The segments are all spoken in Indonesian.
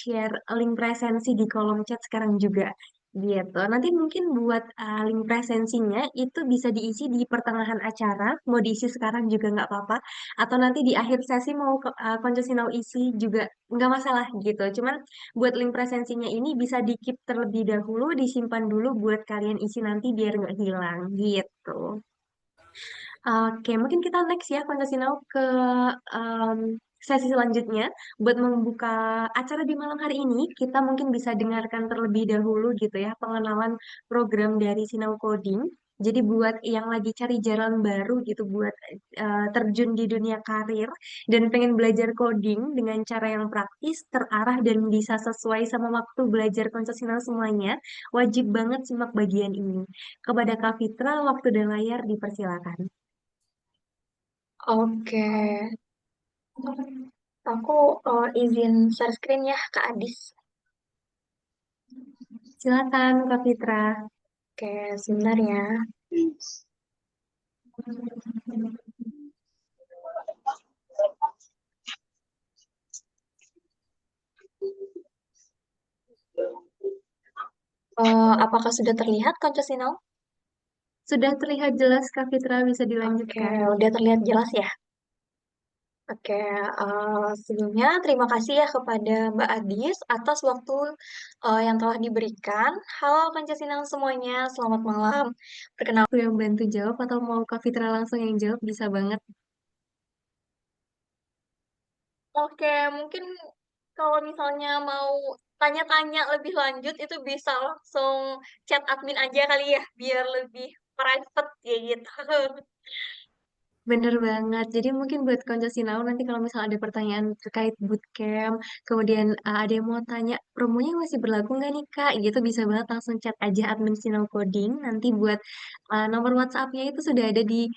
share link presensi di kolom chat sekarang juga gitu. Nanti mungkin buat link presensinya itu bisa diisi di pertengahan acara, mau diisi sekarang juga nggak apa-apa, atau nanti di akhir sesi mau Konco Sinau isi juga nggak masalah gitu. Cuman buat link presensinya ini bisa di-keep terlebih dahulu, disimpan dulu buat kalian isi nanti biar nggak hilang gitu. Oke, mungkin kita next ya, Sinau ke em, sesi selanjutnya. Buat membuka acara di malam hari ini, kita mungkin bisa dengarkan terlebih dahulu gitu ya, pengenalan program dari Sinau Coding. Jadi buat yang lagi cari jalan baru gitu, buat terjun di dunia karir dan pengen belajar coding dengan cara yang praktis, terarah, dan bisa sesuai sama waktu belajar Sinau semuanya, wajib banget simak bagian ini. Kepada Kak Fitra, waktu dan layar dipersilakan. Oke, aku izin share screen ya, Kak Adis. Silakan, Kak Fitra. Oke, sebentar ya. Apakah sudah terlihat Konco Sinau? Sudah terlihat jelas, Kak Fitra, bisa Oke, dilanjutkan. udah terlihat jelas ya. Oke, sebelumnya terima kasih ya kepada Mbak Adis atas waktu yang telah diberikan. Halo Konco Sinau semuanya, selamat malam. Perkenalkan. Aku yang bantu jawab atau mau Kak Fitra langsung yang jawab, bisa banget. Oke, mungkin kalau misalnya mau tanya-tanya lebih lanjut itu bisa langsung chat admin aja kali ya, biar lebih private ya gitu. Bener banget. Jadi mungkin buat Konco Sinau nanti kalau misalnya ada pertanyaan terkait bootcamp, kemudian ada yang mau tanya promonya masih berlaku nggak nih Kak? Gitu bisa banget langsung chat aja admin Sinau Coding. Nanti buat nomor WhatsApp-nya itu sudah ada di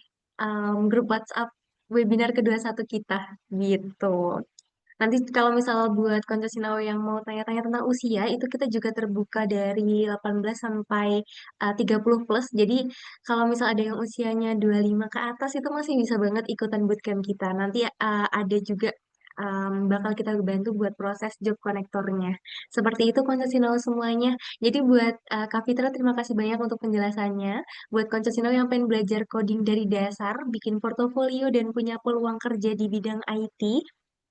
grup WhatsApp webinar ke-21 kita gitu. Nanti kalau misalnya buat konco Sinau yang mau tanya-tanya tentang usia, itu kita juga terbuka dari 18 sampai 30 plus. Jadi kalau misal ada yang usianya 25 ke atas, itu masih bisa banget ikutan bootcamp kita. Nanti ada juga bakal kita bantu buat proses job konektornya. Seperti itu konco Sinau semuanya. Jadi buat Kak Fitra, terima kasih banyak untuk penjelasannya. Buat konco Sinau yang pengen belajar coding dari dasar, bikin portofolio, dan punya peluang kerja di bidang IT,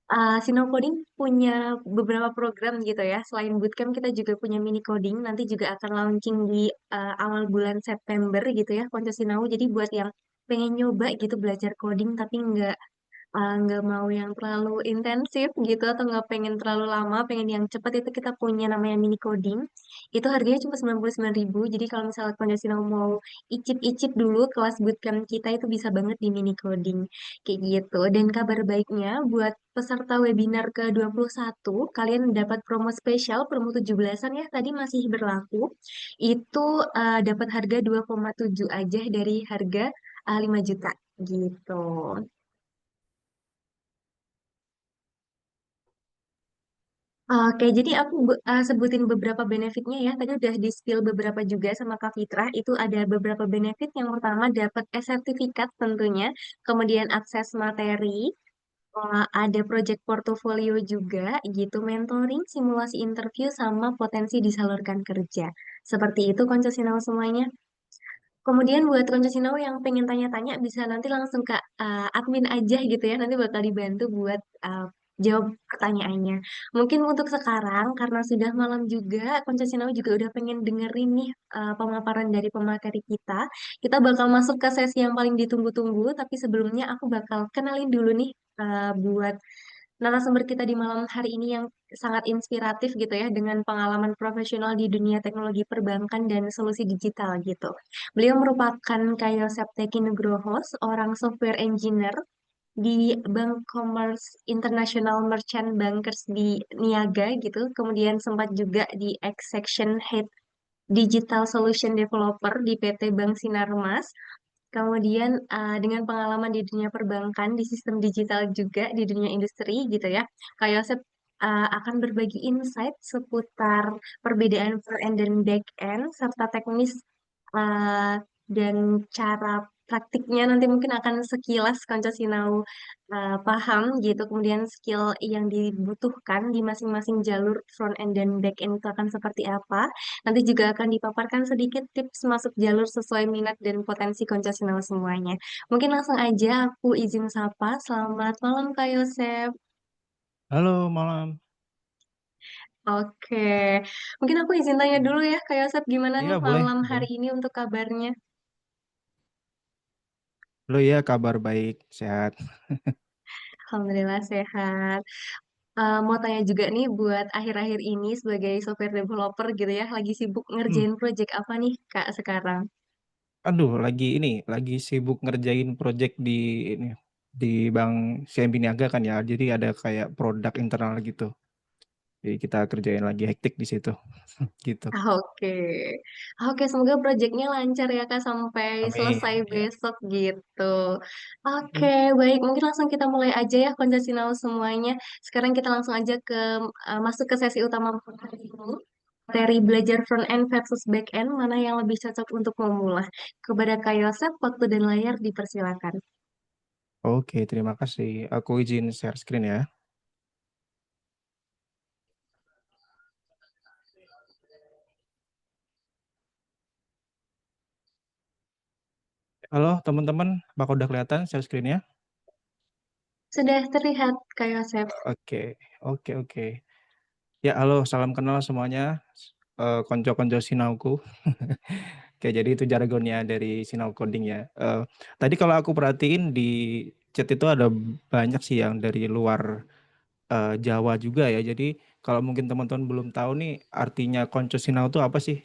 Sino Coding punya beberapa program gitu ya. Selain bootcamp, kita juga punya mini coding. Nanti juga akan launching di awal bulan September gitu ya, Konco Sinau. Jadi buat yang pengen nyoba gitu belajar coding tapi nggak mau yang terlalu intensif gitu atau nggak pengen terlalu lama, pengen yang cepat, itu kita punya namanya mini coding. Itu harganya cuma 99.000. Jadi kalau misalnya Konjasino mau icip-icip dulu kelas bootcamp kita itu bisa banget di mini coding kayak gitu. Dan kabar baiknya buat peserta webinar ke-21, kalian dapat promo spesial, promo 17-an ya, tadi masih berlaku. Itu dapat harga 2,7 aja dari harga 5 juta gitu. Oke, jadi aku sebutin beberapa benefitnya ya. Tadi udah di-spill beberapa juga sama Kak Fitra. Itu ada beberapa benefit. Yang pertama dapat e-sertifikat tentunya, kemudian akses materi, ada project portofolio juga gitu, mentoring, simulasi interview, sama potensi disalurkan kerja. Seperti itu Konco Sinau semuanya. Kemudian buat Konco Sinau yang pengen tanya-tanya bisa nanti langsung ke admin aja gitu ya. Nanti bakal dibantu buat jawab pertanyaannya. Mungkin untuk sekarang karena sudah malam juga, Konco Sinau juga udah pengen dengerin nih pemaparan dari pemateri kita. Kita bakal masuk ke sesi yang paling ditunggu-tunggu, tapi sebelumnya aku bakal kenalin dulu nih buat narasumber kita di malam hari ini yang sangat inspiratif gitu ya dengan pengalaman profesional di dunia teknologi perbankan dan solusi digital gitu. Beliau merupakan Kayosep Teki Nugroho, seorang software engineer di Bank Commerce International Merchant Bankers di Niaga gitu. Kemudian sempat juga di Section Head Digital Solution Developer di PT Bank Sinarmas. Kemudian dengan pengalaman di dunia perbankan, di sistem digital juga, di dunia industri gitu ya, Kak Yosep akan berbagi insight seputar perbedaan front-end dan back-end, serta teknis dan cara praktiknya nanti mungkin akan sekilas Konco Sinau paham gitu. Kemudian skill yang dibutuhkan di masing-masing jalur front end dan back end itu akan seperti apa. Nanti juga akan dipaparkan sedikit tips masuk jalur sesuai minat dan potensi Konco Sinau semuanya. Mungkin langsung aja aku izin sapa. Selamat malam Kak Yosef. Halo malam. Oke, mungkin aku izin tanya dulu ya Kak Yosef, gimana Iya nih boleh, malam hari boleh. ini untuk kabarnya? Halo ya, kabar baik, sehat. Alhamdulillah sehat. Mau tanya juga nih buat akhir-akhir ini sebagai software developer gitu ya, lagi sibuk Hmm, ngerjain project apa nih Kak sekarang? aduh, lagi sibuk ngerjain project ini di Bank CMB Niaga kan ya. Jadi ada kayak produk internal gitu. Jadi kita kerjain lagi hektik di situ, gitu. Oke, oke semoga projectnya lancar ya Kak sampai selesai Amin. Ya. besok gitu. Oke, Hmm. baik mungkin langsung kita mulai aja ya Konjasinau semuanya. Sekarang kita langsung aja ke masuk ke sesi utama hari ini. Materi belajar front end versus back end mana yang lebih cocok untuk memula? Kepada Kak Yosef, waktu dan layar dipersilakan. Oke, terima kasih. Aku izin share screen ya. Halo teman-teman, bakal udah kelihatan share screen-nya? Sudah terlihat Kak Yosef. Oke, oke. Ya, halo, salam kenal semuanya. Konco-konco sinauku. Oke, jadi itu jargonnya dari Sinau Coding ya. Tadi kalau aku perhatiin di chat itu ada banyak sih yang dari luar Jawa juga ya. Jadi kalau mungkin teman-teman belum tahu nih artinya konco Sinau itu apa sih?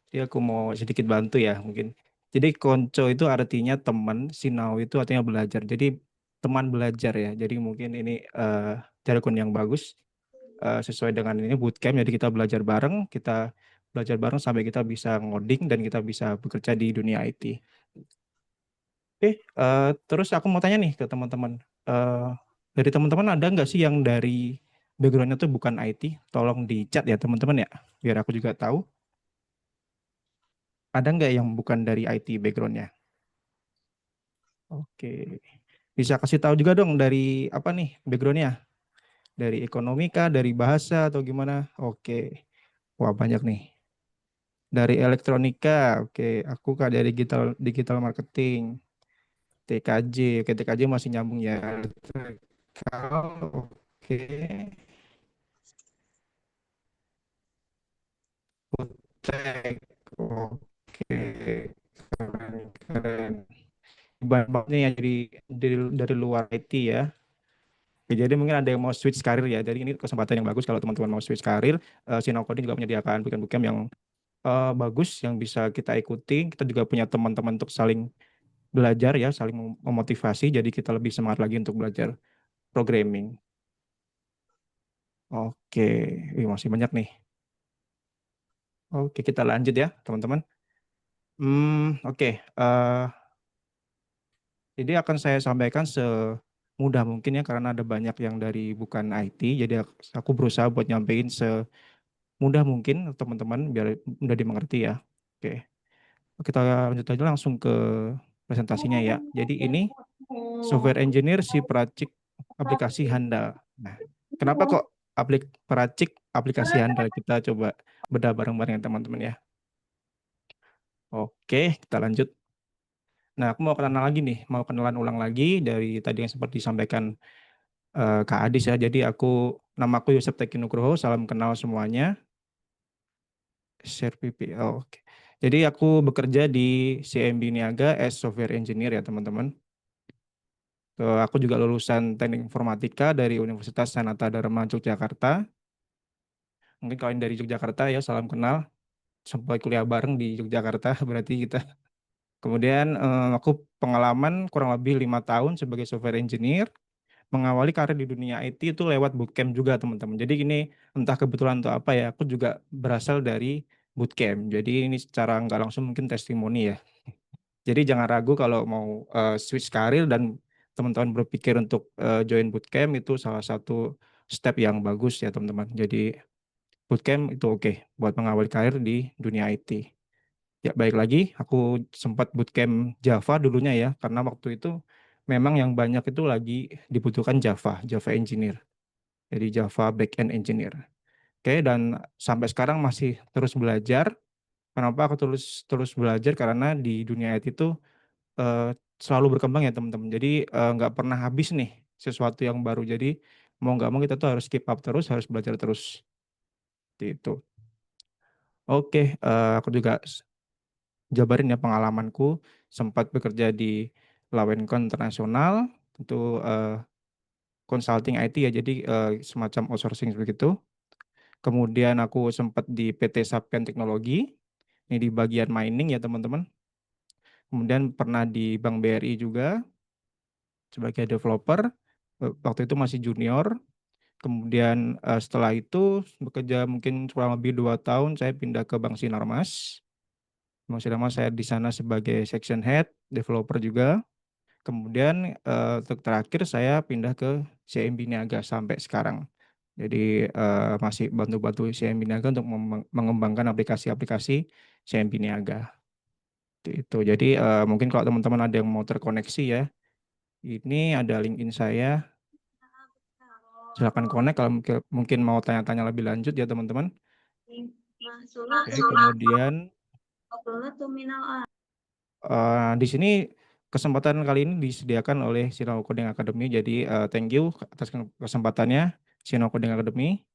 Jadi aku mau sedikit bantu ya mungkin. Jadi konco itu artinya teman, Sinau itu artinya belajar. Jadi teman belajar ya. Jadi mungkin ini jargon yang bagus sesuai dengan ini bootcamp. Jadi kita belajar bareng sampai kita bisa ngoding dan kita bisa bekerja di dunia IT. Oke, terus aku mau tanya nih ke teman-teman. Eh, dari teman-teman ada nggak sih yang dari backgroundnya tuh bukan IT? Tolong di chat ya teman-teman ya, biar aku juga tahu. Ada nggak yang bukan dari IT backgroundnya? Oke, bisa kasih tahu juga dong dari apa nih backgroundnya? Dari ekonomi kah, dari bahasa atau gimana? Oke, wah banyak nih. Dari elektronika, oke. Aku kak dari digital digital marketing, TKJ, oke TKJ masih nyambung ya. Oke, Foodtech, oke, keren. Banyak yang dari luar IT ya. Oke, jadi mungkin ada yang mau switch karir ya. Jadi ini kesempatan yang bagus kalau teman-teman mau switch karir. Sinau Coding juga menyediakan bootcamp-bootcamp yang bagus yang bisa kita ikuti. Kita juga punya teman-teman untuk saling belajar ya, saling memotivasi. Jadi kita lebih semangat lagi untuk belajar programming. Oke, masih banyak nih. Oke, kita lanjut ya, teman-teman. Oke. Jadi akan saya sampaikan semudah mungkin ya, karena ada banyak yang dari bukan IT. Jadi aku berusaha buat nyampein semudah mungkin teman-teman biar mudah dimengerti ya. Oke, kita lanjut aja langsung ke presentasinya ya. Jadi ini software engineer si peracik aplikasi handal. Nah, kenapa kok peracik aplikasi handal? Kita coba bedah bareng-bareng ya teman-teman ya. Oke, kita lanjut. Nah, aku mau kenalan lagi nih, mau kenalan ulang lagi dari tadi yang seperti disampaikan Kak Adis ya. Jadi namaku Yosep Teki Nugroho, salam kenal semuanya. Share PP. Oh, oke. Jadi aku bekerja di CMB Niaga as software engineer ya teman-teman. Aku juga lulusan Teknik Informatika dari Universitas Sanata Dharma Yogyakarta. Mungkin kalau yang dari Yogyakarta ya salam kenal. Sampai kuliah bareng di Yogyakarta berarti kita. Kemudian aku pengalaman kurang lebih 5 tahun sebagai software engineer. Mengawali karir di dunia IT itu lewat bootcamp juga teman-teman. Jadi ini entah kebetulan atau apa ya, aku juga berasal dari bootcamp. Jadi ini secara nggak langsung mungkin testimoni ya. Jadi jangan ragu kalau mau switch karir dan teman-teman berpikir untuk join bootcamp itu salah satu step yang bagus ya teman-teman. Jadi bootcamp itu oke buat mengawali karir di dunia IT. Ya, baik lagi, aku sempat bootcamp Java dulunya ya, karena waktu itu memang yang banyak itu lagi dibutuhkan Java engineer. Jadi Java backend engineer. Oke, dan sampai sekarang masih terus belajar. Kenapa aku terus terus belajar? Karena di dunia IT itu selalu berkembang ya teman-teman. Jadi nggak pernah habis nih sesuatu yang baru. Jadi mau nggak mau kita tuh harus keep up terus, harus belajar terus. Seperti itu. Oke, aku juga jabarin ya pengalamanku sempat bekerja di Lawencon Internasional itu consulting IT ya, jadi semacam outsourcing begitu. Kemudian aku sempat di PT Sapian Teknologi, ini di bagian mining ya teman-teman. Kemudian pernah di Bank BRI juga sebagai developer, waktu itu masih junior. Kemudian setelah itu bekerja mungkin kurang lebih 2 tahun, saya pindah ke Bank Sinarmas. Bank Sinarmas saya di sana sebagai section head, developer juga. Kemudian untuk terakhir saya pindah ke CMB Niaga sampai sekarang. Jadi masih bantu-bantu CMB Niaga untuk mengembangkan aplikasi-aplikasi CMB Niaga. Itu. Jadi mungkin kalau teman-teman ada yang mau terkoneksi ya, ini ada LinkedIn saya. Silakan connect kalau mungkin mau tanya-tanya lebih lanjut ya teman-teman. Oke, kemudian di sini kesempatan kali ini disediakan oleh Sinau Coding Academy. Jadi thank you atas kesempatannya Sinau Coding Academy.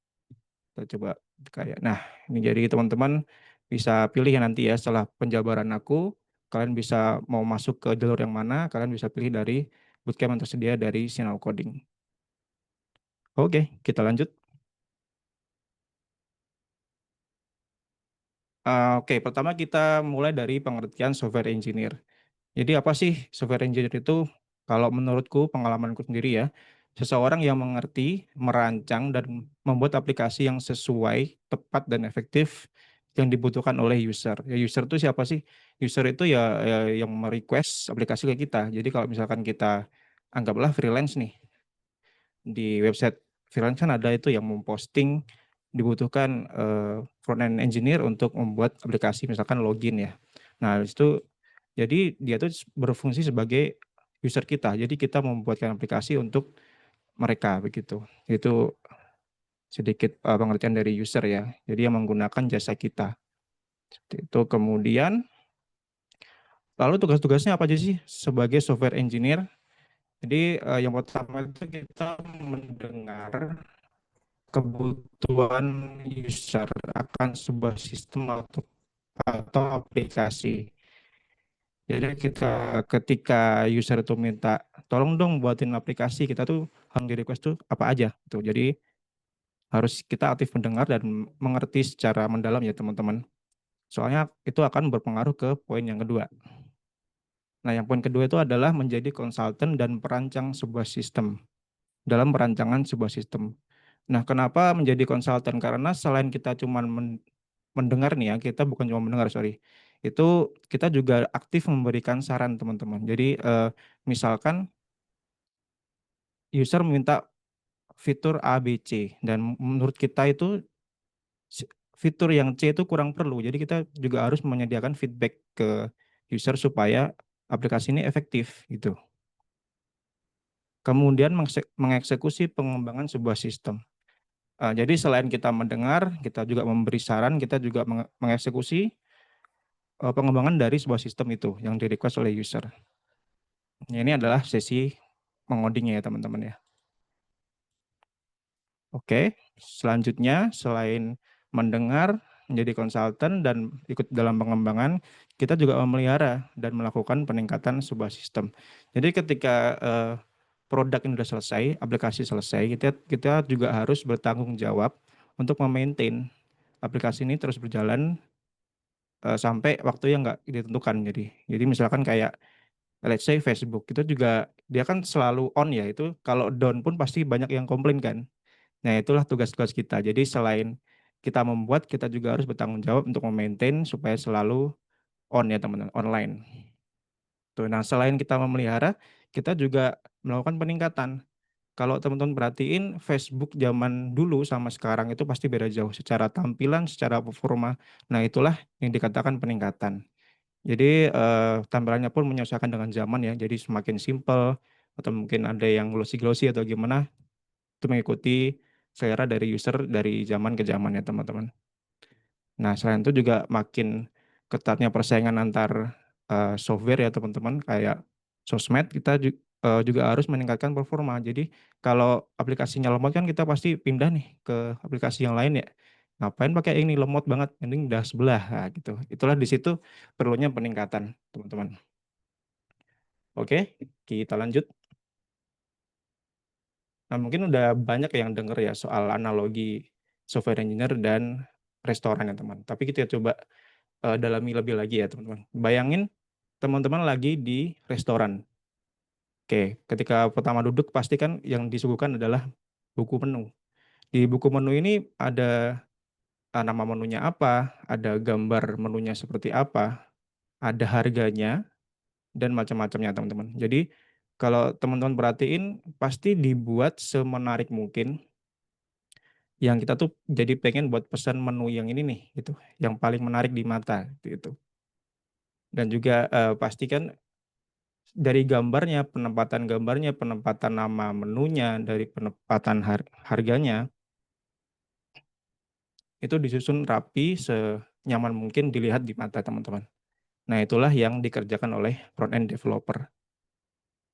Kita coba kayak. Nah, ini jadi teman-teman bisa pilih ya nanti ya setelah penjabaran aku, kalian bisa mau masuk ke jalur yang mana, kalian bisa pilih dari bootcamp yang tersedia dari Sinau Coding. Oke, kita lanjut. Oke, pertama kita mulai dari pengertian software engineer. Jadi apa sih software engineer itu? Kalau menurutku, pengalamanku sendiri ya, seseorang yang mengerti, merancang, dan membuat aplikasi yang sesuai, tepat, dan efektif yang dibutuhkan oleh user. Ya, user itu siapa sih? User itu ya yang merequest aplikasi ke kita. Jadi kalau misalkan kita anggaplah freelance nih, di website freelance kan ada itu yang memposting dibutuhkan front end engineer untuk membuat aplikasi misalkan login ya. Nah, itu jadi dia tuh berfungsi sebagai user kita. Jadi kita membuatkan aplikasi untuk mereka begitu. Itu sedikit pengertian dari user ya. Jadi yang menggunakan jasa kita. Seperti itu. Kemudian lalu tugas-tugasnya apa aja sih sebagai software engineer? Jadi yang pertama itu kita mendengar kebutuhan user akan sebuah sistem atau aplikasi. Jadi ketika user itu minta tolong dong buatin aplikasi, kita tuh yang di request tuh apa aja tuh. Jadi harus kita aktif mendengar dan mengerti secara mendalam ya teman-teman. Soalnya itu akan berpengaruh ke poin yang kedua. Nah, yang poin kedua itu adalah menjadi konsultan dan perancang sebuah sistem dalam perancangan sebuah sistem. Nah, kenapa menjadi konsultan? Karena selain kita cuma mendengar nih ya, kita bukan cuma mendengar, sorry. Itu kita juga aktif memberikan saran teman-teman. Jadi misalkan user minta fitur A, B, C, dan menurut kita itu fitur yang C itu kurang perlu. Jadi kita juga harus menyediakan feedback ke user supaya aplikasi ini efektif gitu. Kemudian mengeksekusi pengembangan sebuah sistem. Jadi selain kita mendengar, kita juga memberi saran, kita juga mengeksekusi pengembangan dari sebuah sistem itu yang di request oleh user. Ini adalah sesi mengodingnya ya teman-teman ya. Oke, selanjutnya selain mendengar, menjadi konsultan dan ikut dalam pengembangan, kita juga memelihara dan melakukan peningkatan sebuah sistem. Jadi ketika produk ini sudah selesai, aplikasi selesai, kita juga harus bertanggung jawab untuk memaintain aplikasi ini terus berjalan sampai waktu yang nggak ditentukan. Jadi misalkan kayak let's say Facebook itu juga dia kan selalu on ya, itu kalau down pun pasti banyak yang komplain kan. Nah, itulah tugas-tugas kita. Jadi selain kita membuat, kita juga harus bertanggung jawab untuk memaintain supaya selalu on ya teman-teman, online. Tuh, nah selain kita memelihara, kita juga melakukan peningkatan. Kalau teman-teman perhatiin Facebook zaman dulu sama sekarang itu pasti beda jauh secara tampilan, secara performa. Nah, itulah yang dikatakan peningkatan. Jadi tampilannya pun menyesuaikan dengan zaman ya. Jadi semakin simple atau mungkin ada yang glossy-glossy atau gimana, itu mengikuti selera dari user dari zaman ke zaman ya teman-teman. Nah, selain itu juga makin ketatnya persaingan antar software ya teman-teman, kayak sosmed kita juga harus meningkatkan performa. Jadi kalau aplikasinya lemot kan kita pasti pindah nih ke aplikasi yang lain ya. Ngapain pakai ini lemot banget, mending udah sebelah. Nah, gitu. Itulah di situ perlunya peningkatan, teman-teman. Oke, kita lanjut. Nah, mungkin udah banyak yang denger ya soal analogi software engineer dan restoran ya teman. Tapi kita coba dalami lebih lagi ya teman-teman. Bayangin teman-teman lagi di restoran. Oke, ketika pertama duduk pasti kan yang disuguhkan adalah buku menu. Di buku menu ini ada nama menunya apa, ada gambar menunya seperti apa, ada harganya, dan macam-macamnya teman-teman. Jadi kalau teman-teman perhatiin pasti dibuat semenarik mungkin yang kita tuh jadi pengen buat pesan menu yang ini nih gitu, yang paling menarik di mata gitu. Dan juga pastikan dari gambarnya, penempatan nama menunya, dari penempatan harganya, itu disusun rapi senyaman mungkin dilihat di mata teman-teman. Nah, itulah yang dikerjakan oleh front-end developer.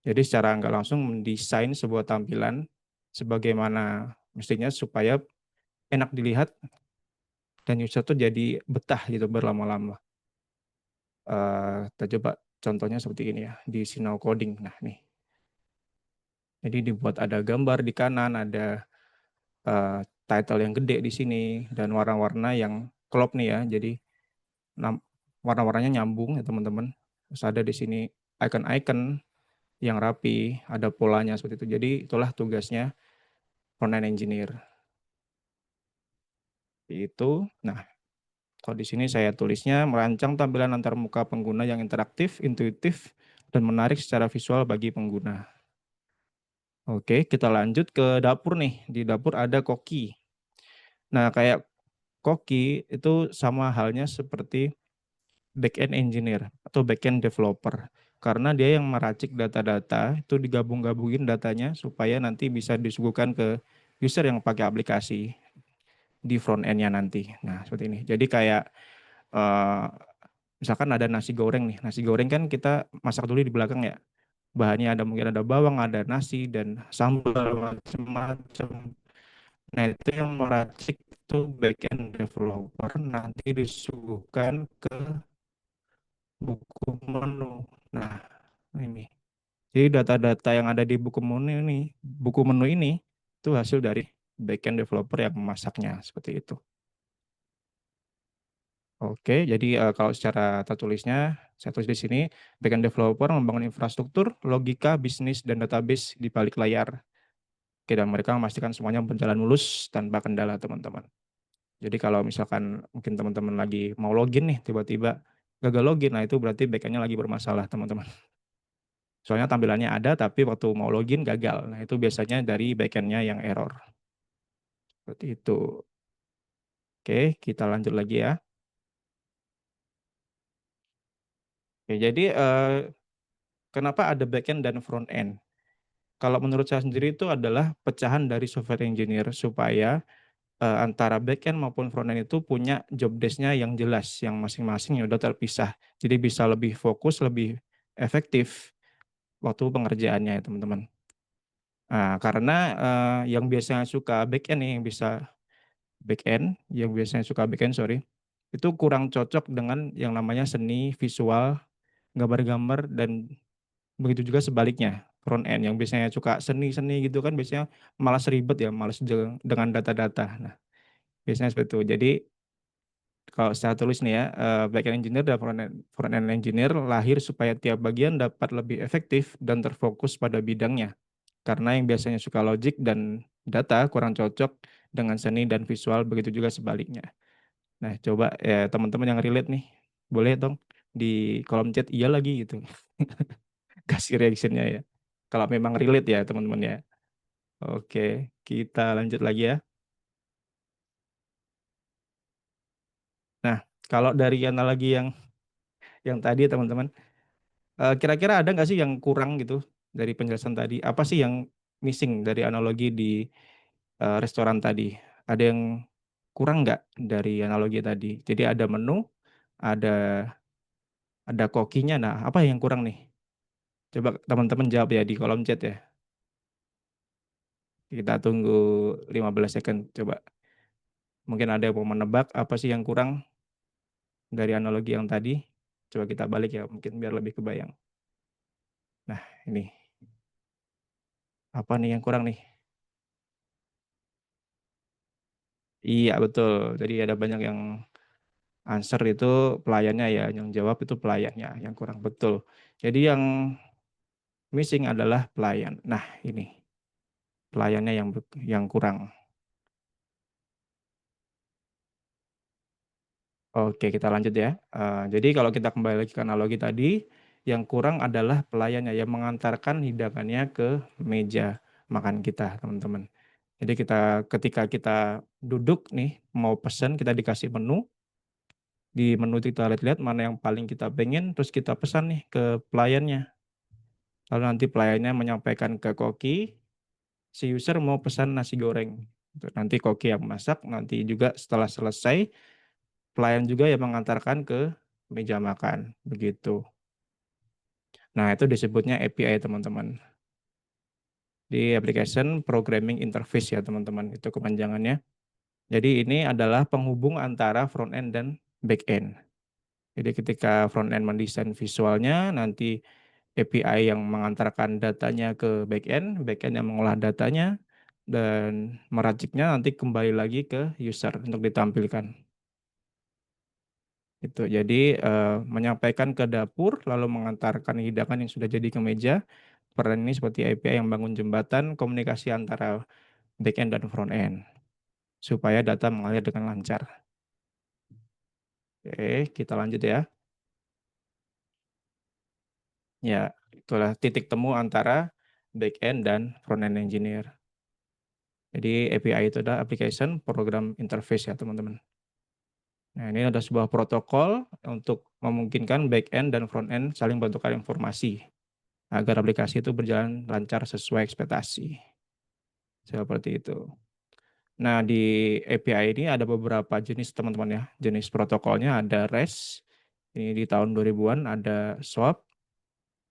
Jadi secara nggak langsung mendesain sebuah tampilan sebagaimana mestinya supaya enak dilihat dan user tuh jadi betah gitu berlama-lama. Kita coba contohnya seperti ini ya, di Sinau Coding. Nah, nih. Jadi dibuat ada gambar di kanan, ada title yang gede di sini dan warna-warna yang klop nih ya. Jadi warna-warnanya nyambung ya teman-teman. Terus ada di sini icon-icon yang rapi, ada polanya seperti itu. Jadi itulah tugasnya front-end engineer. Itu. Nah, kalau di sini saya tulisnya merancang tampilan antar muka pengguna yang interaktif, intuitif, dan menarik secara visual bagi pengguna. Oke, kita lanjut ke dapur nih. Di dapur ada koki. Nah, kayak koki itu sama halnya seperti back-end engineer atau back-end developer. Karena dia yang meracik data-data, itu digabung-gabungin datanya supaya nanti bisa disuguhkan ke user yang pakai aplikasi di front end-nya nanti. Nah, seperti ini. Jadi kayak eh, misalkan ada nasi goreng nih. Nasi goreng kan kita masak dulu di belakang ya. Bahannya ada mungkin ada bawang, ada nasi, dan sambal macam-macam. Nah, itu yang meracik itu back-end developer nanti disuguhkan ke buku menu. Nah, ini. Jadi data-data yang ada di buku menu ini itu hasil dari backend developer yang memasaknya seperti itu. Oke, jadi kalau secara tertulisnya saya tulis di sini backend developer membangun infrastruktur, logika, bisnis dan database di balik layar. Oke, dan mereka memastikan semuanya berjalan mulus tanpa kendala, teman-teman. Jadi kalau misalkan mungkin teman-teman lagi mau login nih tiba-tiba gagal login, nah itu berarti backendnya lagi bermasalah, teman-teman. Soalnya tampilannya ada, tapi waktu mau login gagal. Nah, itu biasanya dari backend-nya yang error. Seperti itu. Oke, kita lanjut lagi ya. Oke, jadi kenapa ada backend dan front end? Kalau menurut saya sendiri itu adalah pecahan dari software engineer supaya antara backend maupun front end itu punya job desk-nya yang jelas, yang masing-masing udah terpisah. Jadi bisa lebih fokus, lebih efektif waktu pengerjaannya ya teman-teman. Nah, karena yang biasanya suka backend nih, yang biasanya suka backend, sorry, itu kurang cocok dengan yang namanya seni visual, gambar-gambar, dan begitu juga sebaliknya front end yang biasanya suka seni-seni gitu kan biasanya malas ribet ya, malas dengan data-data. Nah, biasanya seperti itu. Jadi kalau saya tulis nih ya, backend engineer dan front end engineer lahir supaya tiap bagian dapat lebih efektif dan terfokus pada bidangnya. Karena yang biasanya suka logic dan data kurang cocok dengan seni dan visual, begitu juga sebaliknya. Nah, coba ya teman-teman yang relate nih, boleh dong di kolom chat iya lagi gitu. Kasih reactionnya ya. Kalau memang relate ya teman-teman ya. Oke, kita lanjut lagi ya. Nah, kalau dari analogi yang yang tadi teman-teman. Kira-kira ada nggak sih yang kurang gitu dari penjelasan tadi? Apa sih yang missing dari analogi di restoran tadi? Ada yang kurang nggak dari analogi tadi? Jadi ada menu, ada kokinya. Nah, apa yang kurang nih? Coba teman-teman jawab ya di kolom chat ya. Kita tunggu 15 second. Coba mungkin ada yang mau menebak apa sih yang kurang dari analogi yang tadi. Coba kita balik ya, mungkin biar lebih kebayang. Nah, ini apa nih yang kurang nih? Iya betul. Jadi ada banyak yang answer itu pelayannya ya, yang jawab itu pelayannya yang kurang betul. Jadi yang missing adalah pelayan. Nah, ini pelayannya yang kurang. Oke, kita lanjut ya. Jadi kalau kita kembali lagi ke analogi tadi, yang kurang adalah pelayannya yang mengantarkan hidangannya ke meja makan kita, teman-teman. Jadi ketika kita duduk nih mau pesan, kita dikasih menu, di menu itu kita lihat-lihat mana yang paling kita pengen, terus kita pesan nih ke pelayannya. Lalu nanti pelayannya menyampaikan ke koki, si user mau pesan nasi goreng. Nanti koki yang masak, nanti juga setelah selesai, pelayan juga yang mengantarkan ke meja makan. Begitu. Nah, itu disebutnya API, teman-teman. Di Application Programming Interface ya, teman-teman. Itu kepanjangannya. Jadi ini adalah penghubung antara front-end dan back-end. Jadi ketika front-end mendesain visualnya, nanti API yang mengantarkan datanya ke back-end yang mengolah datanya, dan meraciknya nanti kembali lagi ke user untuk ditampilkan. Itu. Jadi menyampaikan ke dapur, lalu mengantarkan hidangan yang sudah jadi ke meja. Peran ini seperti API yang bangun jembatan komunikasi antara back-end dan front-end, supaya data mengalir dengan lancar. Oke, kita lanjut ya. Ya, itulah titik temu antara back-end dan front-end engineer. Jadi API itu adalah Application Program Interface ya, teman-teman. Nah, ini ada sebuah protokol untuk memungkinkan back-end dan front-end saling bertukar informasi agar aplikasi itu berjalan lancar sesuai ekspektasi. Seperti itu. Nah, di API ini ada beberapa jenis, teman-teman ya. Jenis protokolnya ada REST, ini di tahun 2000-an, ada SWAP,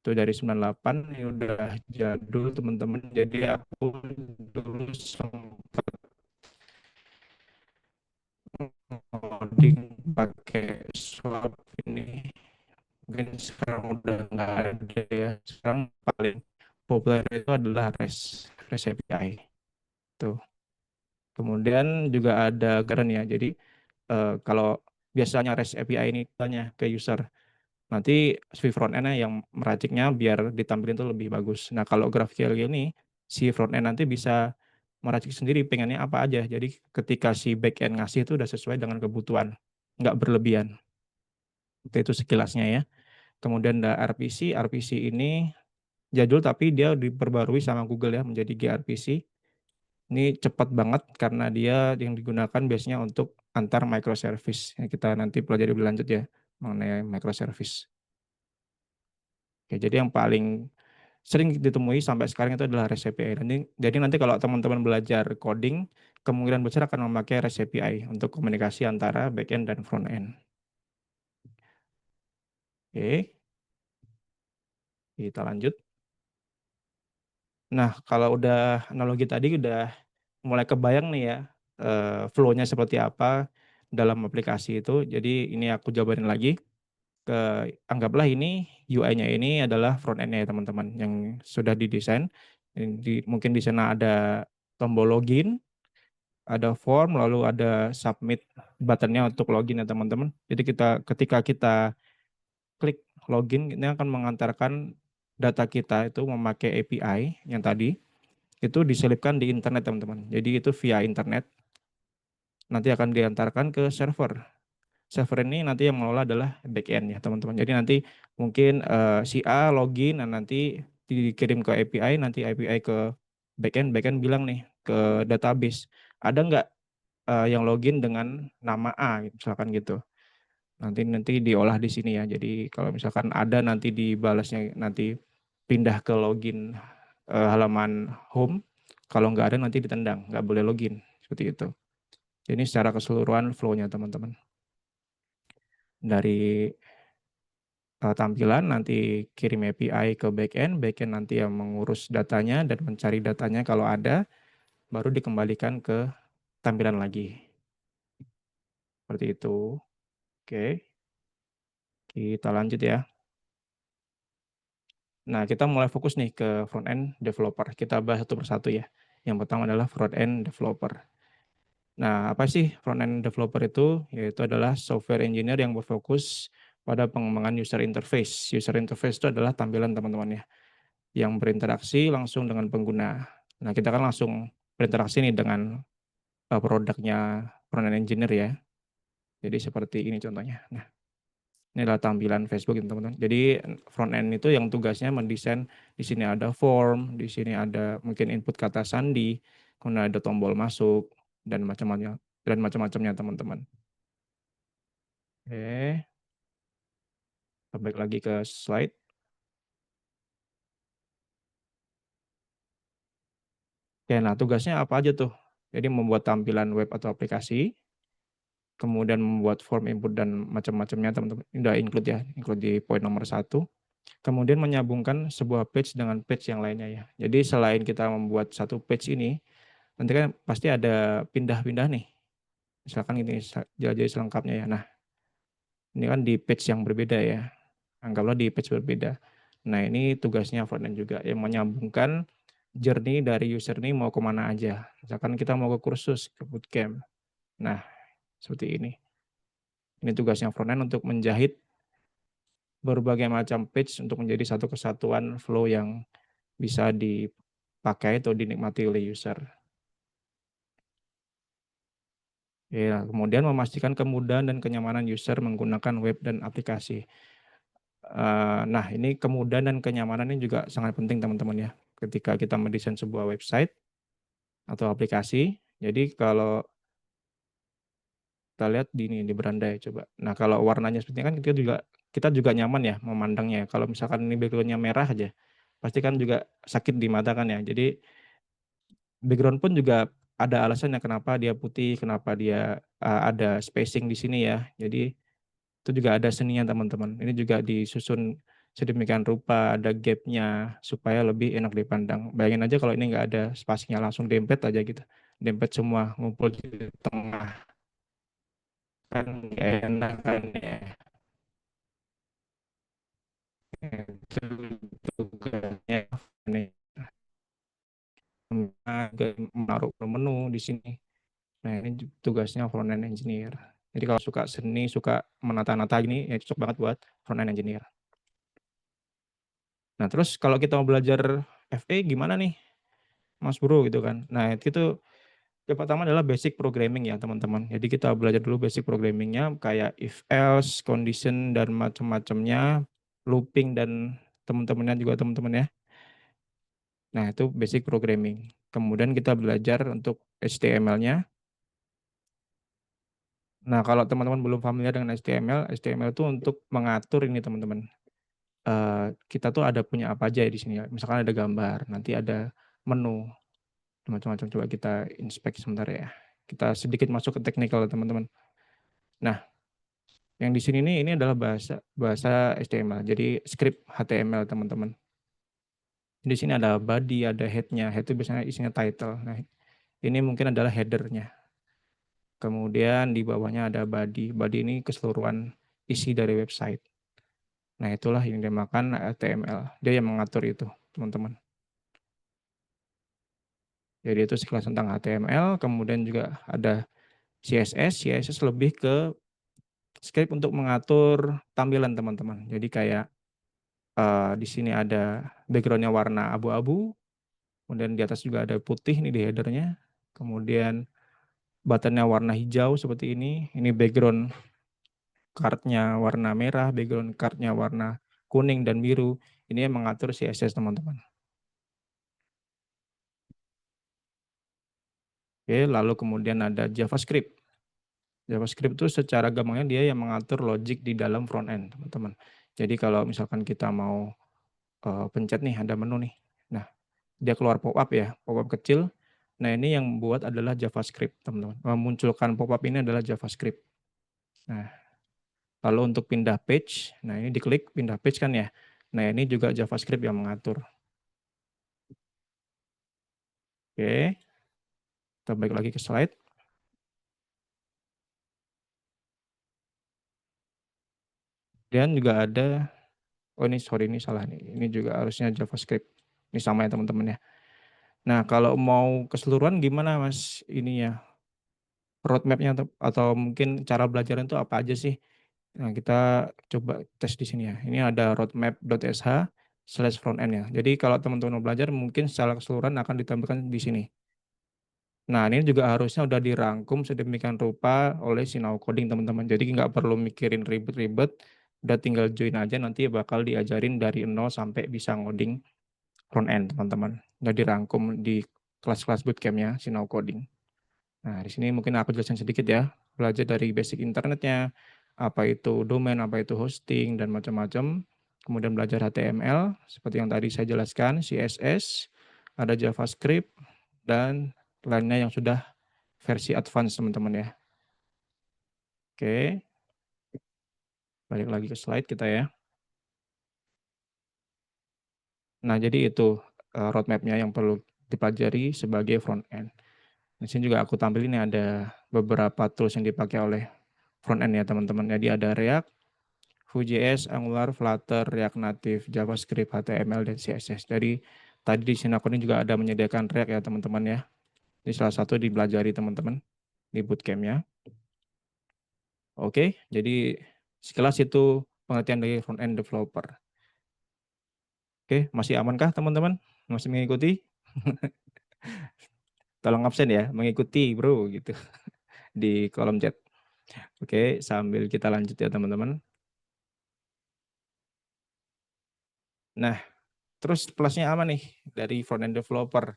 itu dari 98, ini udah jadul, teman-teman. Jadi aku dulu sempat ngoding pakai SWAP ini. Mungkin sekarang udah nggak ada ya. Sekarang paling populer itu adalah REST API. Tuh. Kemudian juga ada Garen ya. Jadi kalau biasanya REST API ini tanya ke user, nanti si front end yang meraciknya biar ditampilkan itu lebih bagus. Nah, kalau GraphQL ini si front end nanti bisa meracik sendiri pengennya apa aja. Jadi ketika si back end ngasih itu udah sesuai dengan kebutuhan, nggak berlebihan. Itu sekilasnya ya. Kemudian ada RPC. RPC ini jadul tapi dia diperbarui sama Google ya menjadi gRPC. Ini cepat banget karena dia yang digunakan biasanya untuk antar microservice. Yang kita nanti pelajari lebih lanjut ya mengenai microservice. Oke, jadi yang paling sering ditemui sampai sekarang itu adalah REST API. Jadi nanti kalau teman-teman belajar coding, kemungkinan besar akan memakai REST API untuk komunikasi antara backend dan frontend. Oke, kita lanjut. Nah, kalau udah analogi tadi udah mulai kebayang nih ya flow-nya seperti apa dalam aplikasi itu. Jadi ini aku jabarin lagi. Anggaplah ini UI-nya ini adalah front end-nya ya teman-teman yang sudah didesain. Mungkin di sana ada tombol login, ada form, lalu ada submit button-nya untuk login ya teman-teman. Jadi ketika kita klik login, ini akan mengantarkan data kita itu memakai API yang tadi, itu diselipkan di internet teman-teman. Jadi itu via internet, nanti akan diantarkan ke server. Server ini nanti yang mengelola adalah backend ya teman-teman. Jadi nanti mungkin si A login dan nanti dikirim ke API, nanti API ke backend bilang nih ke database, ada nggak yang login dengan nama A, misalkan gitu. Nanti diolah di sini ya. Jadi kalau misalkan ada nanti dibalasnya nanti pindah ke login halaman home. Kalau nggak ada nanti ditendang, nggak boleh login seperti itu. Jadi secara keseluruhan flow-nya teman-teman. Dari tampilan nanti kirim API ke backend, backend nanti yang mengurus datanya dan mencari datanya kalau ada, baru dikembalikan ke tampilan lagi. Seperti itu. Oke, kita lanjut ya. Nah, kita mulai fokus nih ke front-end developer. Kita bahas satu persatu ya. Yang pertama adalah front-end developer. Nah, apa sih front-end developer itu? Yaitu adalah software engineer yang berfokus pada pengembangan user interface. User interface itu adalah tampilan teman-teman ya, yang berinteraksi langsung dengan pengguna. Nah, kita kan langsung berinteraksi nih dengan produknya front-end engineer ya. Jadi seperti ini contohnya. Nah, ini adalah tampilan Facebook teman-teman. Jadi front end itu yang tugasnya mendesain, di sini ada form, di sini ada mungkin input kata sandi, kemudian ada tombol masuk dan macam-macamnya teman-teman. Oke, balik lagi ke slide. Oke, nah tugasnya apa aja tuh? Jadi membuat tampilan web atau aplikasi, kemudian membuat form input dan macam-macamnya teman-teman. Ini udah include di poin nomor 1. Kemudian menyambungkan sebuah page dengan page yang lainnya ya. Jadi selain kita membuat satu page ini, nanti kan pasti ada pindah-pindah nih. Misalkan ini jadi selengkapnya ya. Nah, ini kan di page yang berbeda ya. Anggaplah di page berbeda. Nah, ini tugasnya frontend juga yang menyambungkan journey dari user ini mau kemana aja. Misalkan kita mau ke kursus, ke bootcamp. Nah, seperti ini. Ini tugasnya frontend untuk menjahit berbagai macam page untuk menjadi satu kesatuan flow yang bisa dipakai atau dinikmati oleh user. Ya, kemudian memastikan kemudahan dan kenyamanan user menggunakan web dan aplikasi. Nah, ini kemudahan dan kenyamanan ini juga sangat penting teman-teman ya. Ketika kita mendesain sebuah website atau aplikasi. Jadi kalau kita lihat di beranda ya coba. Nah, kalau warnanya seperti ini kan kita juga nyaman ya memandangnya. Kalau misalkan ini background-nya merah aja, pasti kan juga sakit di mata kan ya. Jadi background pun juga ada alasannya kenapa dia putih, kenapa dia ada spacing di sini ya. Jadi itu juga ada seninya teman-teman. Ini juga disusun sedemikian rupa, ada gap-nya supaya lebih enak dipandang. Bayangin aja kalau ini nggak ada spasinya, langsung dempet aja gitu. Dempet semua ngumpul di tengah. Kan nggak enak kan ya. Itu tugasnya nih. Menaruh menu di sini. Nah, ini tugasnya front end engineer. Jadi kalau suka seni, suka menata-nata ini, ya cocok banget buat front end engineer. Nah, terus kalau kita mau belajar FE gimana nih, Mas Bro gitu kan. Nah, itu yang pertama adalah basic programming ya, teman-teman. Jadi kita belajar dulu basic programmingnya kayak if else, condition dan macam-macamnya, looping dan teman-temannya juga teman-teman ya. Nah, itu basic programming. Kemudian kita belajar untuk HTML-nya. Nah, kalau teman-teman belum familiar dengan HTML itu untuk mengatur ini teman-teman. Kita tuh ada punya apa aja ya di sini ya. Misalkan ada gambar, nanti ada menu, macam-macam. Coba kita inspect sebentar ya. Kita sedikit masuk ke technical teman-teman. Nah, yang di sini ini adalah bahasa HTML. Jadi script HTML teman-teman. Di sini ada body, ada head-nya. Head itu biasanya isinya title. Nah, ini mungkin adalah header-nya. Kemudian di bawahnya ada body. Body ini keseluruhan isi dari website. Nah, itulah yang dinamakan HTML. Dia yang mengatur itu, teman-teman. Jadi itu sekilas tentang HTML, kemudian juga ada CSS. CSS lebih ke script untuk mengatur tampilan, teman-teman. Jadi kayak di sini ada background-nya warna abu-abu, kemudian di atas juga ada putih nih di header-nya. Kemudian button-nya warna hijau seperti ini. Ini background card-nya warna merah, background card-nya warna kuning dan biru. Ini yang mengatur CSS, teman-teman. Oke, lalu kemudian ada JavaScript. JavaScript itu secara gampangnya dia yang mengatur logic di dalam front end, teman-teman. Jadi kalau misalkan kita mau, pencet nih ada menu nih. Nah, dia keluar pop-up ya, pop-up kecil. Nah, ini yang buat adalah JavaScript, teman-teman. Memunculkan pop-up ini adalah JavaScript. Nah, lalu untuk pindah page, nah ini diklik pindah page kan ya. Nah, ini juga JavaScript yang mengatur. Oke, kita balik lagi ke slide. Dan juga ada, oh ini sorry ini salah nih, ini juga harusnya JavaScript. Ini sama ya teman-teman ya. Nah, kalau mau keseluruhan gimana Mas ininya, roadmap-nya atau mungkin cara belajarnya itu apa aja sih? Nah, kita coba tes di sini ya. Ini ada roadmap.sh/frontend ya. Jadi kalau teman-teman mau belajar mungkin secara keseluruhan akan ditampilkan di sini. Nah, ini juga harusnya udah dirangkum sedemikian rupa oleh Sinau Coding teman-teman. Jadi nggak perlu mikirin ribet-ribet, udah tinggal join aja nanti bakal diajarin dari nol sampai bisa ngoding front end teman-teman. Udah dirangkum di kelas-kelas bootcamp-nya Sinau Coding. Nah, di sini mungkin aku jelasin sedikit ya. Belajar dari basic internetnya, apa itu domain, apa itu hosting, dan macam-macam. Kemudian belajar HTML, seperti yang tadi saya jelaskan, CSS, ada JavaScript, dan lainnya yang sudah versi advance teman-teman ya. Oke, balik lagi ke slide kita ya. Nah, jadi itu roadmap-nya yang perlu dipelajari sebagai front end. Di sini juga aku tampilin ini ada beberapa tools yang dipakai oleh front end ya teman-teman. Jadi ada React, Vue.js, Angular, Flutter, React Native, JavaScript, HTML, dan CSS. Jadi tadi di Sinacoding juga ada menyediakan React ya teman-teman ya. Ini salah satu dipelajari teman-teman di bootcamp-nya. Oke, jadi sekilas itu pengertian dari front end developer. Oke, masih amankah teman-teman? Masih mengikuti? Tolong absen ya, mengikuti bro gitu di kolom chat. Oke, sambil kita lanjut ya teman-teman. Nah, terus plusnya apa nih dari front end developer?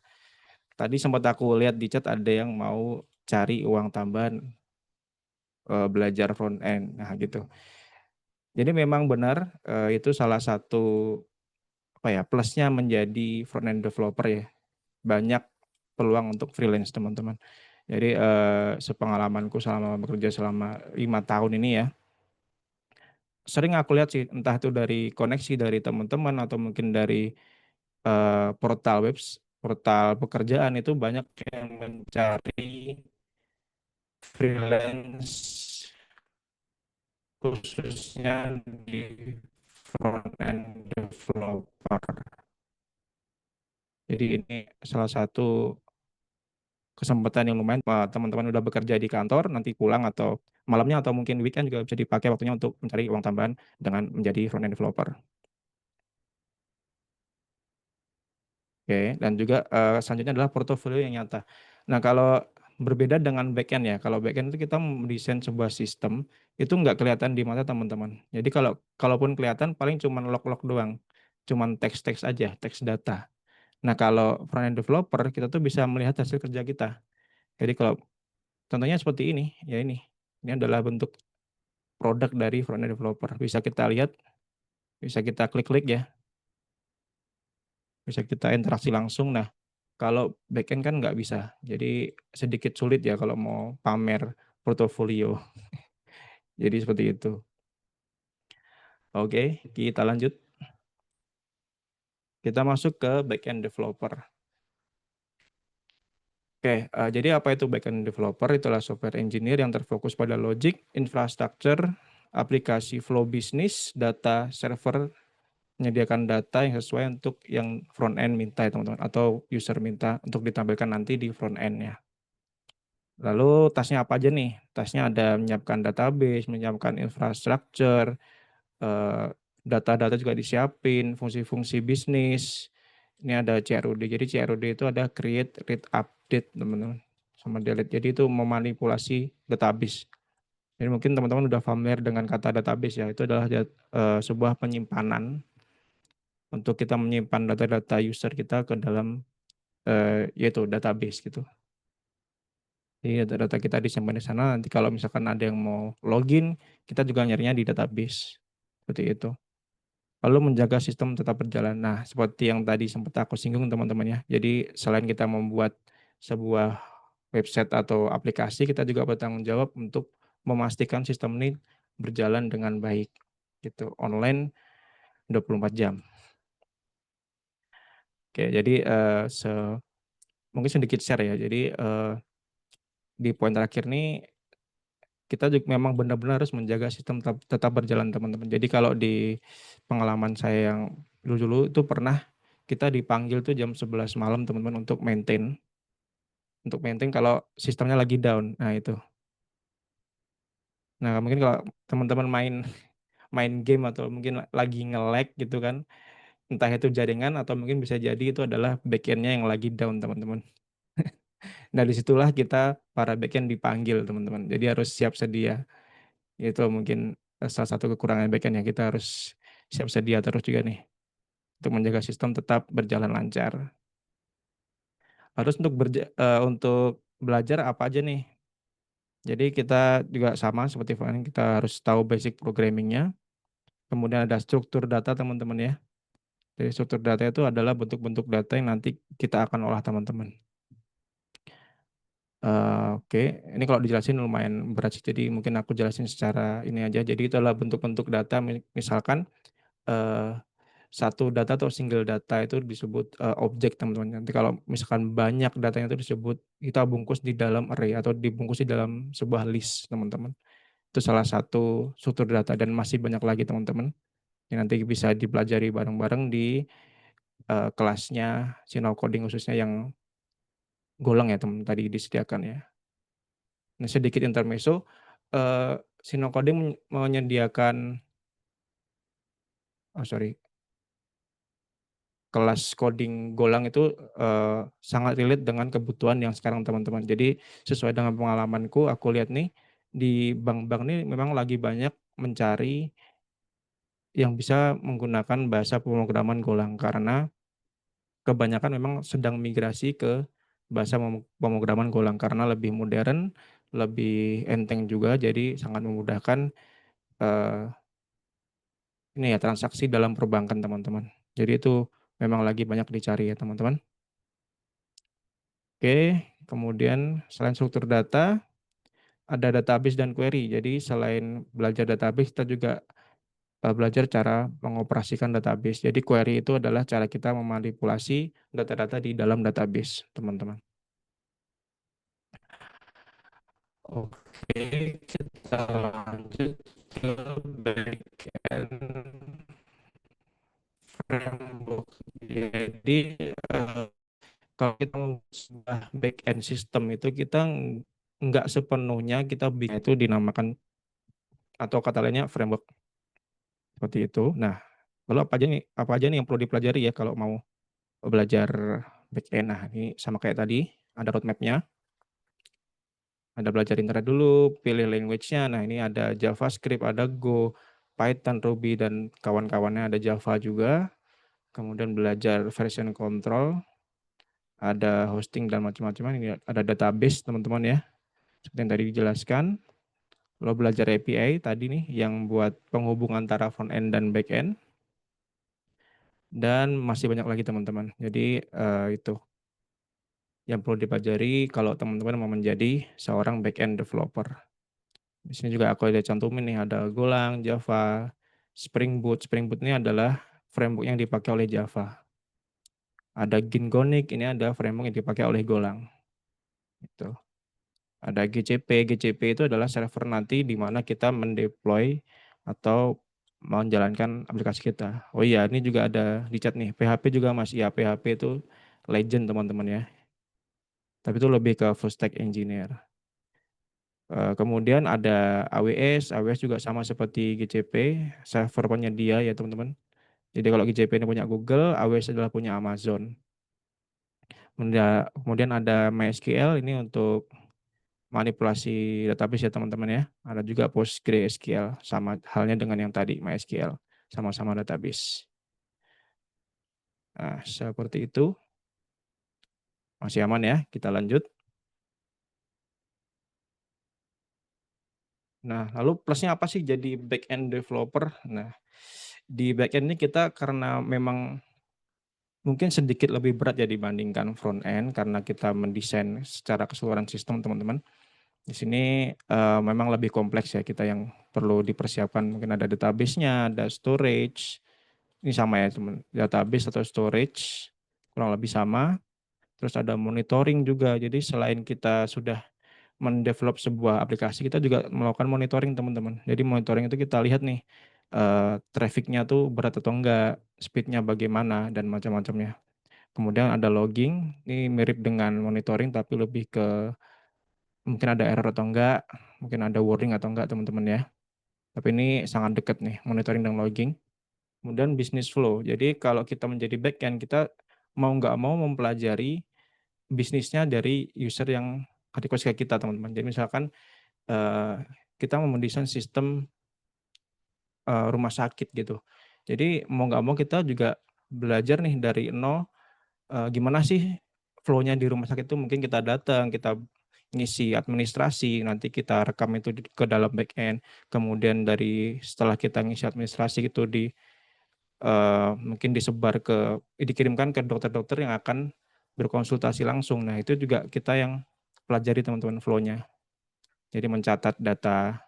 Tadi sempat aku lihat di chat ada yang mau cari uang tambahan belajar front end. Nah, gitu. Jadi memang benar itu salah satu apa ya, plusnya menjadi front end developer ya. Banyak peluang untuk freelance, teman-teman. Jadi sepengalamanku selama bekerja selama 5 tahun ini ya, sering aku lihat sih entah itu dari koneksi dari teman-teman atau mungkin dari portal pekerjaan itu banyak yang mencari freelance khususnya di front end developer. Jadi ini salah satu kesempatan yang lumayan teman-teman udah bekerja di kantor nanti pulang atau malamnya atau mungkin weekend juga bisa dipakai waktunya untuk mencari uang tambahan dengan menjadi front end developer. Oke, dan juga selanjutnya adalah portofolio yang nyata. Nah, kalau berbeda dengan backend ya, kalau backend itu kita mendesain sebuah sistem itu nggak kelihatan di mata teman-teman. Jadi kalaupun kelihatan paling cuma log-log doang, cuman teks-teks aja, teks data. Nah, kalau front end developer kita tuh bisa melihat hasil kerja kita. Jadi kalau contohnya seperti ini, ya ini adalah bentuk produk dari front end developer. Bisa kita lihat, bisa kita klik-klik ya, bisa kita interaksi langsung. Nah, kalau backend kan nggak bisa. Jadi sedikit sulit ya kalau mau pamer portofolio. Jadi seperti itu. Oke, kita lanjut. Kita masuk ke backend developer. Oke, jadi apa itu backend developer? Itulah software engineer yang terfokus pada logic, infrastructure, aplikasi flow bisnis, data server, menyediakan data yang sesuai untuk yang front end minta ya teman-teman, atau user minta untuk ditampilkan nanti di front end-nya. Lalu tasnya apa aja nih? Tasnya ada menyiapkan database, menyiapkan infrastructure, eh, data-data juga disiapin, fungsi-fungsi bisnis. Ini ada CRUD. Jadi CRUD itu ada create, read, update, teman-teman, sama delete. Jadi itu memanipulasi database. Jadi mungkin teman-teman udah familiar dengan kata database ya. Itu adalah sebuah penyimpanan untuk kita menyimpan data-data user kita ke dalam yaitu database gitu. Jadi data-data kita disimpan di sana, nanti kalau misalkan ada yang mau login, kita juga nyarinya di database, seperti itu. Lalu menjaga sistem tetap berjalan. Nah, seperti yang tadi sempat aku singgung teman-teman ya. Jadi selain kita membuat sebuah website atau aplikasi, kita juga bertanggung jawab untuk memastikan sistem ini berjalan dengan baik gitu, online 24 jam. Oke, jadi mungkin sedikit share ya. Jadi di poin terakhir nih kita juga memang benar-benar harus menjaga sistem tetap tetap berjalan teman-teman. Jadi kalau di pengalaman saya yang dulu-dulu itu pernah kita dipanggil tuh jam 11 malam teman-teman untuk maintain kalau sistemnya lagi down. Nah itu. Nah mungkin kalau teman-teman main main game atau mungkin lagi nge-lag gitu kan, entah itu jaringan atau mungkin bisa jadi itu adalah backend-nya yang lagi down teman-teman. Nah disitulah kita para backend dipanggil teman-teman. Jadi harus siap sedia. Itu mungkin salah satu kekurangan backend ya, kita harus siap sedia terus juga nih untuk menjaga sistem tetap berjalan lancar. Terus untuk belajar apa aja nih? Jadi kita juga sama seperti Fani, kita harus tahu basic programming-nya, kemudian ada struktur data teman-teman ya. Jadi struktur data itu adalah bentuk-bentuk data yang nanti kita akan olah teman-teman. Oke, ini kalau dijelasin lumayan berat sih, jadi mungkin aku jelasin secara ini aja. Jadi itu adalah bentuk-bentuk data, misalkan, eee satu data atau single data itu disebut, objek teman-teman. Nanti kalau misalkan banyak datanya itu disebut kita bungkus di dalam array atau dibungkus di dalam sebuah list teman-teman. Itu salah satu struktur data dan masih banyak lagi teman-teman, yang nanti bisa dipelajari bareng-bareng di, kelasnya Sinau Coding khususnya yang Golang ya teman tadi disediakan ya. Nah sedikit intermezzo, Sinau Coding menyediakan oh sorry, kelas coding Golang itu, sangat relate dengan kebutuhan yang sekarang teman-teman. Jadi sesuai dengan pengalamanku, aku lihat nih, di bank-bank nih memang lagi banyak mencari yang bisa menggunakan bahasa pemrograman Golang, karena kebanyakan memang sedang migrasi ke bahasa pemrograman Golang, karena lebih modern, lebih enteng juga, jadi sangat memudahkan, eee, ini ya, transaksi dalam perbankan teman-teman. Jadi itu memang lagi banyak dicari ya teman-teman. Oke, kemudian selain struktur data, ada database dan query. Jadi selain belajar database, kita juga belajar cara mengoperasikan database. Jadi query itu adalah cara kita memanipulasi data-data di dalam database, teman-teman. Oke, kita lanjut ke backend framework. Jadi kalau kita membuat sebuah backend system itu kita nggak sepenuhnya kita bikin itu dinamakan atau kata lainnya framework, seperti itu. Nah, lalu apa aja nih yang perlu dipelajari ya kalau mau belajar backend. Nah, ini sama kayak tadi, ada roadmap-nya, ada belajar internet dulu, pilih language-nya. Nah, ini ada JavaScript, ada Go, Python, Ruby, dan kawan-kawannya, ada Java juga. Kemudian belajar version control, ada hosting dan macam-macam. Ini ada database, teman-teman ya, seperti yang tadi dijelaskan. Lalu belajar API tadi nih, yang buat penghubung antara front end dan back end. Dan masih banyak lagi teman-teman. Jadi, itu yang perlu dipelajari kalau teman-teman mau menjadi seorang back-end developer. Di sini juga aku ada cantumin nih, ada Golang, Java, Spring Boot. Spring Boot ini adalah framework yang dipakai oleh Java. Ada Gingonic, ini ada framework yang dipakai oleh Golang. Gitu. Ada GCP. GCP itu adalah server nanti di mana kita mendeploy atau menjalankan aplikasi kita. Oh iya, ini juga ada di chat nih. PHP juga Mas. Ya, PHP itu legend teman-teman ya. Tapi itu lebih ke full stack engineer. Kemudian ada AWS. AWS juga sama seperti GCP, server penyedia ya teman-teman. Jadi kalau GCP ini punya Google, AWS adalah punya Amazon. Kemudian ada MySQL, ini untuk manipulasi database ya teman-teman ya. Ada juga PostgreSQL, sama halnya dengan yang tadi MySQL, sama-sama database. Nah, seperti itu. Masih aman ya, kita lanjut. Nah, lalu plusnya apa sih jadi back end developer? Nah, di back end ini kita karena memang mungkin sedikit lebih berat ya dibandingkan front end karena kita mendesain secara keseluruhan sistem teman-teman. Di sini memang lebih kompleks ya kita yang perlu dipersiapkan. Mungkin ada database-nya, ada storage. Ini sama ya teman, database atau storage kurang lebih sama. Terus ada monitoring juga. Jadi selain kita sudah mendevelop sebuah aplikasi, kita juga melakukan monitoring teman-teman. Jadi monitoring itu kita lihat nih trafficnya tuh berat atau enggak, speednya bagaimana dan macam-macamnya. Kemudian ada logging, ini mirip dengan monitoring tapi lebih ke mungkin ada error atau enggak, mungkin ada warning atau enggak teman-teman ya. Tapi ini sangat dekat nih monitoring dan logging. Kemudian business flow. Jadi kalau kita menjadi backend, kita mau nggak mau mempelajari bisnisnya dari user yang request ke kita teman-teman. Jadi misalkan eh, kita mau mendesain sistem rumah sakit gitu. Jadi mau nggak mau kita juga belajar nih dari nol gimana sih flow-nya di rumah sakit itu mungkin kita datang, kita ngisi administrasi, nanti kita rekam itu ke dalam back end. Kemudian dari setelah kita ngisi administrasi itu mungkin disebar dikirimkan ke dokter-dokter yang akan berkonsultasi langsung. Nah, itu juga kita yang pelajari teman-teman flow-nya. Jadi mencatat data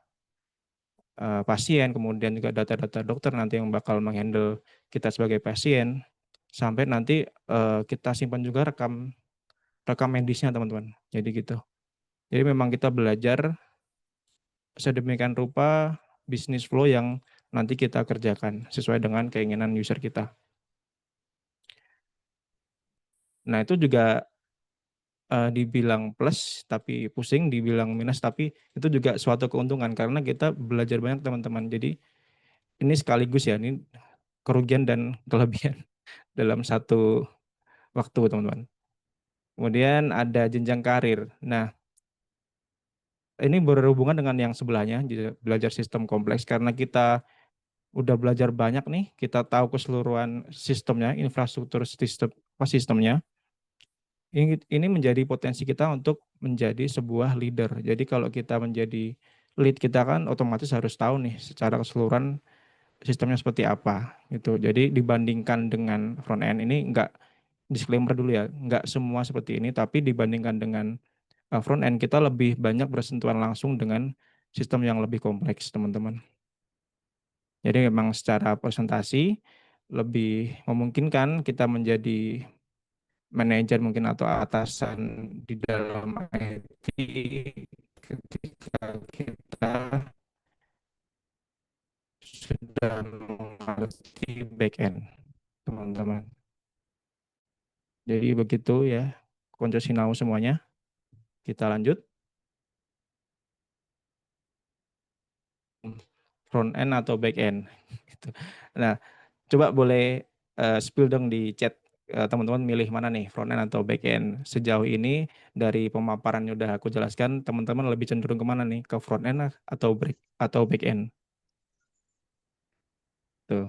pasien, kemudian juga data-data dokter nanti yang bakal menghandle kita sebagai pasien, sampai nanti kita simpan juga rekam rekam medisnya teman-teman. Jadi gitu. Jadi memang kita belajar sedemikian rupa bisnis flow yang nanti kita kerjakan sesuai dengan keinginan user kita. Nah itu juga dibilang plus tapi pusing, dibilang minus tapi itu juga suatu keuntungan karena kita belajar banyak teman-teman. Jadi ini sekaligus ya, ini kerugian dan kelebihan dalam satu waktu teman-teman. Kemudian ada jenjang karir. Nah ini berhubungan dengan yang sebelahnya, belajar sistem kompleks karena kita udah belajar banyak nih, kita tahu keseluruhan sistemnya, infrastruktur sistemnya. Ini menjadi potensi kita untuk menjadi sebuah leader. Jadi kalau kita menjadi lead, kita kan otomatis harus tahu nih secara keseluruhan sistemnya seperti apa gitu. Jadi dibandingkan dengan front end ini enggak, disclaimer dulu ya, enggak semua seperti ini, tapi dibandingkan dengan front end kita lebih banyak bersentuhan langsung dengan sistem yang lebih kompleks, teman-teman. Jadi memang secara presentasi lebih memungkinkan kita menjadi manajer mungkin atau atasan di dalam IT ketika kita sudah mengerti back end, teman-teman. Jadi begitu ya, konco sinau semuanya. Kita lanjut. Front end atau back end. Gitu. Nah, coba boleh spill dong di chat teman-teman milih mana nih front end atau back end. Sejauh ini dari pemaparan yang udah aku jelaskan, teman-teman lebih cenderung kemana nih? Ke front end atau back end? Tuh.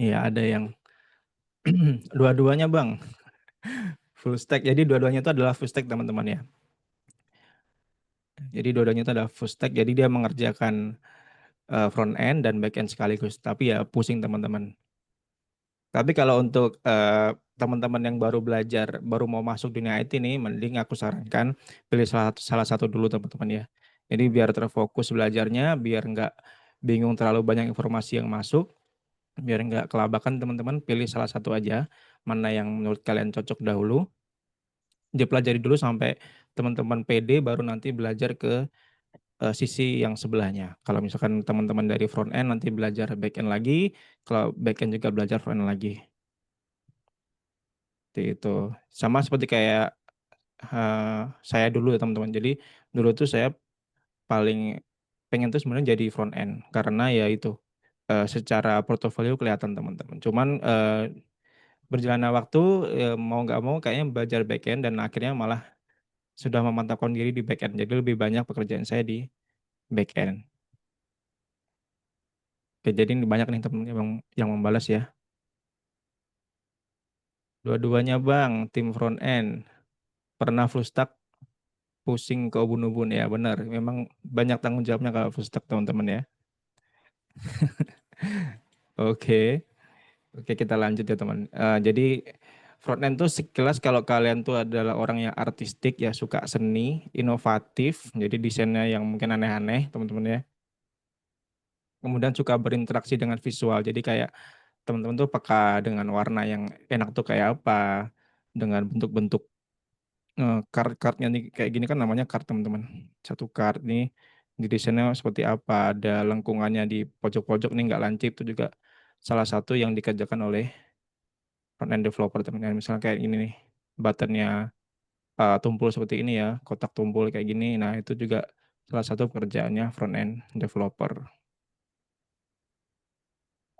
Iya, ada yang dua-duanya Bang, full stack. Jadi dua-duanya itu adalah full stack teman-teman ya. Jadi dua-duanya itu adalah full stack. Jadi dia mengerjakan front end dan back end sekaligus. Tapi ya pusing teman-teman. Tapi kalau untuk teman-teman yang baru belajar, baru mau masuk dunia IT nih, mending aku sarankan pilih salah satu dulu teman-teman ya. Jadi biar terfokus belajarnya, biar nggak bingung terlalu banyak informasi yang masuk, biar nggak kelabakan teman-teman, pilih salah satu aja, mana yang menurut kalian cocok dahulu. Dipelajari dulu sampai teman-teman PD, baru nanti belajar ke sisi yang sebelahnya. Kalau misalkan teman-teman dari front end nanti belajar back end lagi, kalau back end juga belajar front end lagi. Seperti itu. Sama seperti kayak saya dulu ya teman-teman. Jadi dulu tuh saya paling pengen tuh sebenarnya jadi front end karena ya itu secara portofolio kelihatan teman-teman. Cuman berjalannya waktu mau nggak mau kayaknya belajar back end dan akhirnya malah sudah memantapkan diri di back end. Jadi lebih banyak pekerjaan saya di back end. Oke, jadi ini banyak nih teman yang membalas ya. Dua-duanya Bang, tim front end. Pernah full stack pusing ke ubun-ubun ya, benar. Memang banyak tanggung jawabnya kalau full stack teman-teman ya. Oke. Oke, kita lanjut ya teman. Jadi front end tuh sekilas kalau kalian tuh adalah orang yang artistik ya, suka seni, inovatif, jadi desainnya yang mungkin aneh-aneh teman-teman ya. Kemudian suka berinteraksi dengan visual. Jadi kayak teman-teman tuh peka dengan warna yang enak tuh kayak apa, dengan bentuk-bentuk kart-kartnya nih kayak gini kan namanya kart teman-teman. Satu kart nih di desainnya seperti apa, ada lengkungannya di pojok-pojok nih nggak lancip, itu juga salah satu yang dikerjakan oleh front end developer teman-teman. Misalnya kayak ini nih, buttonnya tumpul seperti ini ya, kotak tumpul kayak gini. Nah itu juga salah satu pekerjaannya front end developer.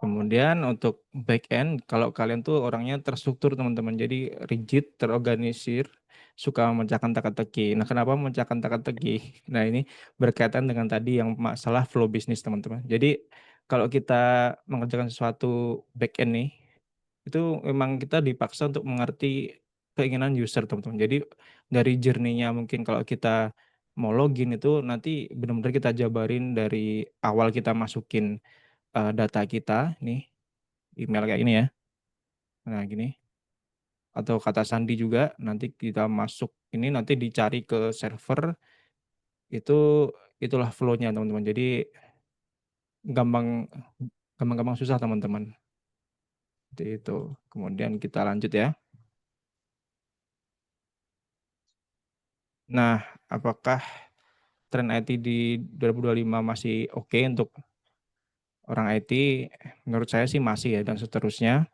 Kemudian untuk back end, kalau kalian tuh orangnya terstruktur teman-teman, jadi rigid, terorganisir, suka memecahkan teka-teki. Nah, kenapa memecahkan teka-teki? Nah, ini berkaitan dengan tadi yang masalah flow bisnis teman-teman. Jadi kalau kita mengerjakan sesuatu back end nih, itu memang kita dipaksa untuk mengerti keinginan user teman-teman. Jadi dari journey-nya mungkin kalau kita mau login itu nanti benar-benar kita jabarin dari awal kita masukin data kita nih, email kayak ini ya. Nah, gini. Atau kata sandi juga nanti kita masuk ini nanti dicari ke server itu itulah flow-nya teman-teman. Jadi gampang gampang susah teman-teman. Seperti itu. Kemudian kita lanjut ya. Nah, apakah tren IT di 2025 masih oke untuk orang IT? Menurut saya sih masih ya dan seterusnya.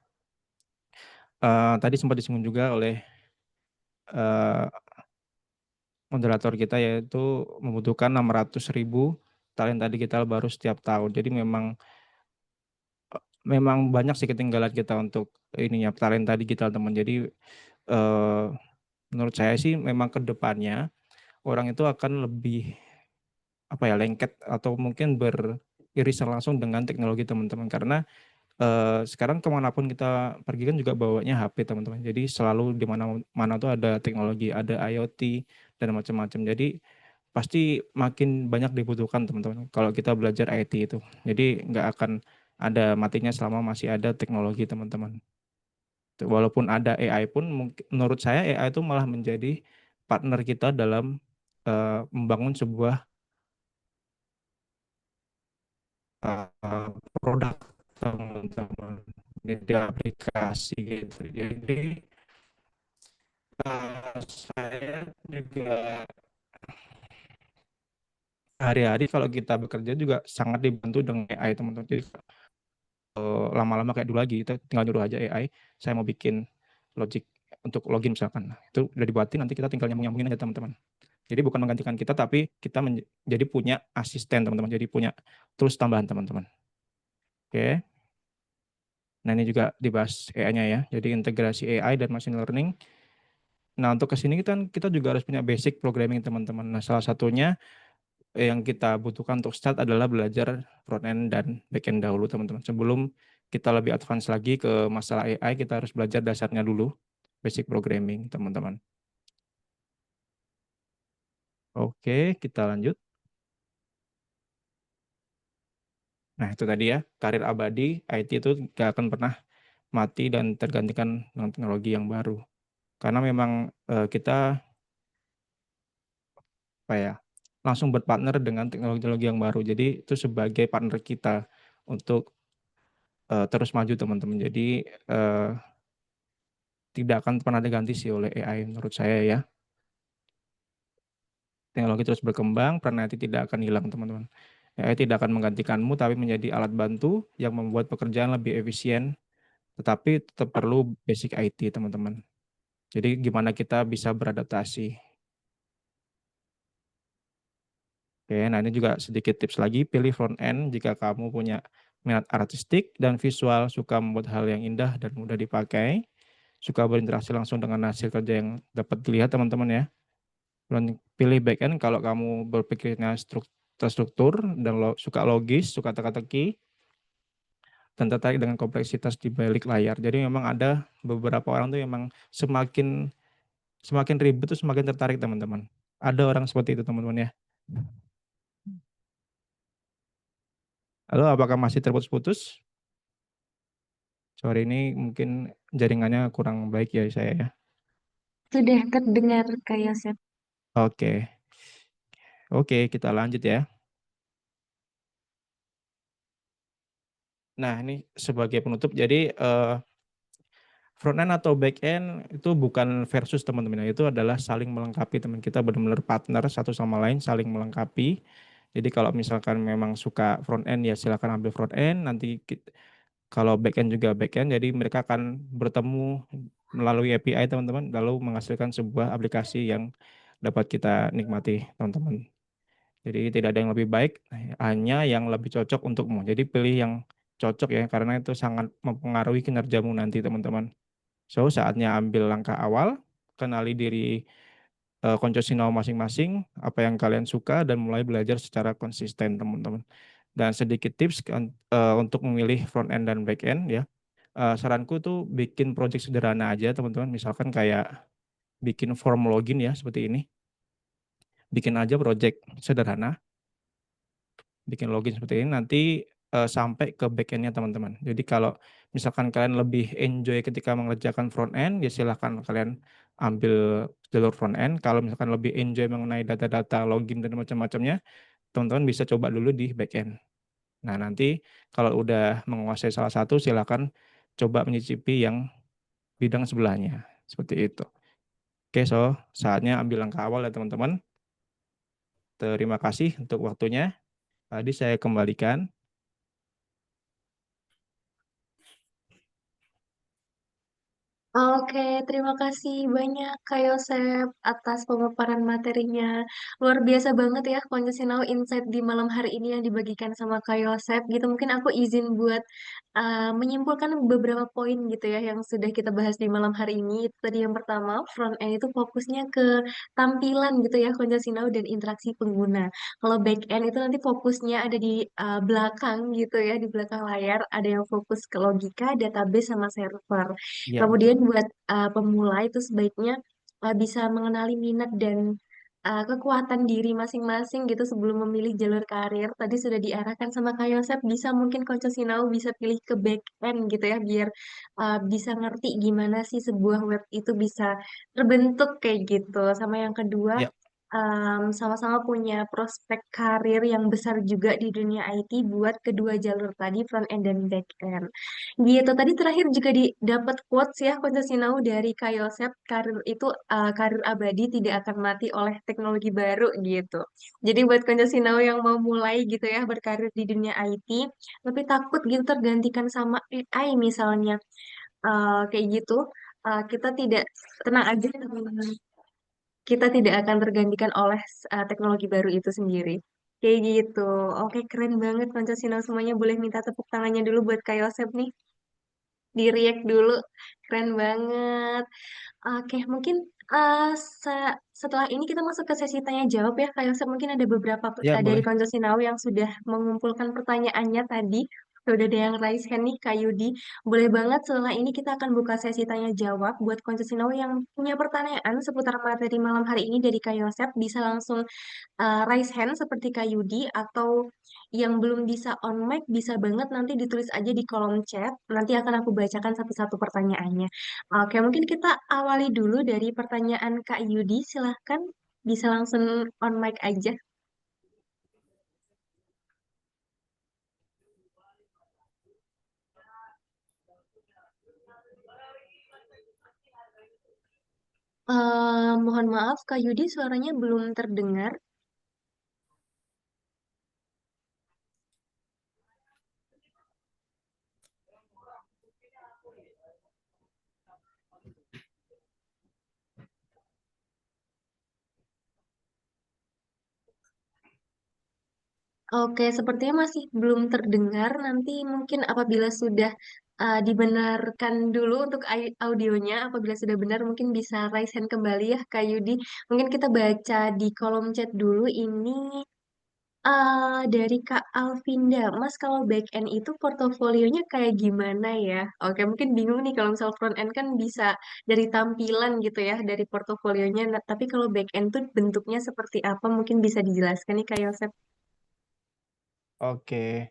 Tadi sempat disinggung juga oleh uh, moderator kita yaitu membutuhkan 600.000 talenta digital baru setiap tahun. Jadi memang banyak sih ketinggalan kita untuk ininya talenta digital teman. Jadi eh, menurut saya sih memang ke depannya orang itu akan lebih apa ya lengket atau mungkin beririsan langsung dengan teknologi teman-teman karena sekarang kemanapun kita pergi kan juga bawanya HP teman-teman. Jadi selalu di mana-mana tuh ada teknologi, ada IoT dan macam-macam. Jadi pasti makin banyak dibutuhkan teman-teman kalau kita belajar IT itu. Jadi nggak akan ada matinya selama masih ada teknologi teman-teman. Walaupun ada AI pun menurut saya AI itu malah menjadi partner kita dalam membangun sebuah uh, produk teman-teman. Jadi aplikasi gitu. Jadi saya juga hari-hari kalau kita bekerja juga sangat dibantu dengan AI teman-teman. Jadi lama-lama kayak dulu lagi, kita tinggal nyuruh aja AI, saya mau bikin logic untuk login misalkan. Nah, itu udah dibuatin, nanti kita tinggal nyambung-nyambungin aja teman-teman. Jadi bukan menggantikan kita, tapi kita jadi punya asisten teman-teman, jadi punya tools tambahan teman-teman. Oke. Nah ini juga dibahas AI-nya ya, jadi integrasi AI dan machine learning. Nah untuk kesini kita juga harus punya basic programming teman-teman. Nah salah satunya yang kita butuhkan untuk start adalah belajar front end dan back end dahulu teman-teman. Sebelum kita lebih advance lagi ke masalah AI, kita harus belajar dasarnya dulu, basic programming teman-teman. Oke, kita lanjut. Nah itu tadi ya, karir abadi, IT itu gak akan pernah mati dan tergantikan dengan teknologi yang baru. Karena memang kita apa ya, langsung berpartner dengan teknologi-teknologi yang baru. Jadi itu sebagai partner kita untuk terus maju teman-teman. Jadi tidak akan pernah diganti sih oleh AI menurut saya ya. Teknologi terus berkembang, peran IT tidak akan hilang teman-teman. AI tidak akan menggantikanmu tapi menjadi alat bantu yang membuat pekerjaan lebih efisien, tetapi tetap perlu basic IT teman-teman. Jadi gimana kita bisa beradaptasi. Oke, nah ini juga sedikit tips lagi, pilih front end jika kamu punya minat artistik dan visual, suka membuat hal yang indah dan mudah dipakai, suka berinteraksi langsung dengan hasil kerja yang dapat dilihat teman-teman ya. Dan pilih back end kalau kamu berpikirnya terstruktur dan suka logis, suka teka-teki. dan tertarik dengan kompleksitas di balik layar. Jadi memang ada beberapa orang tuh memang semakin semakin ribet tuh semakin tertarik teman-teman. Ada orang seperti itu teman-teman ya. Halo, apakah masih terputus-putus? Sore ini mungkin jaringannya kurang baik ya saya ya. Sudah terdengar Kak Yosep. Oke, oke kita lanjut ya. Nah ini sebagai penutup jadi front end atau back end itu bukan versus teman-teman, itu adalah saling melengkapi teman kita benar-benar partner satu sama lain saling melengkapi. Jadi kalau misalkan memang suka front end ya silakan ambil front end, nanti kalau back end juga back end, jadi mereka akan bertemu melalui API teman-teman, lalu menghasilkan sebuah aplikasi yang dapat kita nikmati teman-teman. Jadi tidak ada yang lebih baik, hanya yang lebih cocok untukmu. Jadi pilih yang cocok ya, karena itu sangat mempengaruhi kinerjamu nanti teman-teman. So, saatnya ambil langkah awal, kenali diri konco sinau masing-masing, apa yang kalian suka, dan mulai belajar secara konsisten, teman-teman. Dan sedikit tips untuk memilih front end dan back end ya. Saranku tuh bikin project sederhana aja, teman-teman. Misalkan kayak bikin form login ya, seperti ini. Bikin aja project sederhana, bikin login seperti ini, nanti sampai ke back end-nya teman-teman. Jadi kalau misalkan kalian lebih enjoy ketika mengerjakan front end, ya silahkan kalian ambil jalur front end. Kalau misalkan lebih enjoy mengenai data-data login dan macam-macamnya, teman-teman bisa coba dulu di back end. Nah nanti kalau udah menguasai salah satu, silahkan coba menyicipi yang bidang sebelahnya. Seperti itu. Oke, so saatnya ambil langkah awal ya teman-teman. Terima kasih untuk waktunya. Tadi saya kembalikan. Oke, terima kasih banyak Kak Yosep atas pemaparan materinya. Luar biasa banget ya Koncesinau Insight di malam hari ini yang dibagikan sama Kak Yosep gitu. Mungkin aku izin buat menyimpulkan beberapa poin gitu ya yang sudah kita bahas di malam hari ini. Itu tadi yang pertama, front end itu fokusnya ke tampilan gitu ya Koncesinau dan interaksi pengguna. Kalau back end itu nanti fokusnya ada di belakang gitu ya, di belakang layar. Ada yang fokus ke logika, database, sama server. Ya, Kemudian betul. buat pemula itu sebaiknya bisa mengenali minat dan kekuatan diri masing-masing gitu sebelum memilih jalur karir. Tadi sudah diarahkan sama Kak Yosep, bisa mungkin Konco Sinau bisa pilih ke back end gitu ya, biar bisa ngerti gimana sih sebuah web itu bisa terbentuk kayak gitu. Sama yang kedua, Ya, sama-sama punya prospek karir yang besar juga di dunia IT buat kedua jalur tadi, front end dan back end. Gitu. Tadi terakhir juga dapat quotes ya Konco Sinau dari Kak Yosep, karir itu karir abadi tidak akan mati oleh teknologi baru gitu. Jadi buat Konco Sinau yang mau mulai gitu ya berkarir di dunia IT, tapi takut gitu tergantikan sama AI misalnya, kayak gitu, kita tidak tenang aja teman-teman. Kita tidak akan tergantikan oleh teknologi baru itu sendiri. Kayak gitu. Oke, keren banget Konco Sinau semuanya. Boleh minta tepuk tangannya dulu buat Kak Yosep nih, di react dulu, keren banget. Oke, mungkin uh, setelah ini kita masuk ke sesi tanya jawab ya Kak Yosef. Mungkin ada beberapa ya dari boleh. Konco Sinau yang sudah mengumpulkan pertanyaannya tadi. Sudah ada yang raise hand nih Kak Yudi. Boleh banget setelah ini kita akan buka sesi tanya jawab buat Konco Sinau yang punya pertanyaan seputar materi malam hari ini dari Kak Yosef, bisa langsung raise hand seperti Kak Yudi, atau yang belum bisa on mic bisa banget nanti ditulis aja di kolom chat. Nanti akan aku bacakan satu-satu pertanyaannya. Oke, mungkin kita awali dulu dari pertanyaan Kak Yudi. Silahkan bisa langsung on mic aja. Mohon maaf Kak Yudi, suaranya belum terdengar. Oke, sepertinya masih belum terdengar. Nanti mungkin apabila sudah dibenarkan dulu untuk audionya, apabila sudah benar mungkin bisa raise hand kembali ya Kak Yudi. Mungkin kita baca di kolom chat dulu ini. Dari Kak Alvinda, Mas kalau back end itu portofolionya kayak gimana ya? Oke, mungkin bingung nih kalau misal front end kan bisa dari tampilan gitu ya, dari portofolionya. Nah, tapi kalau back end tuh bentuknya seperti apa? Mungkin bisa dijelaskan nih Kak Yosep. Oke,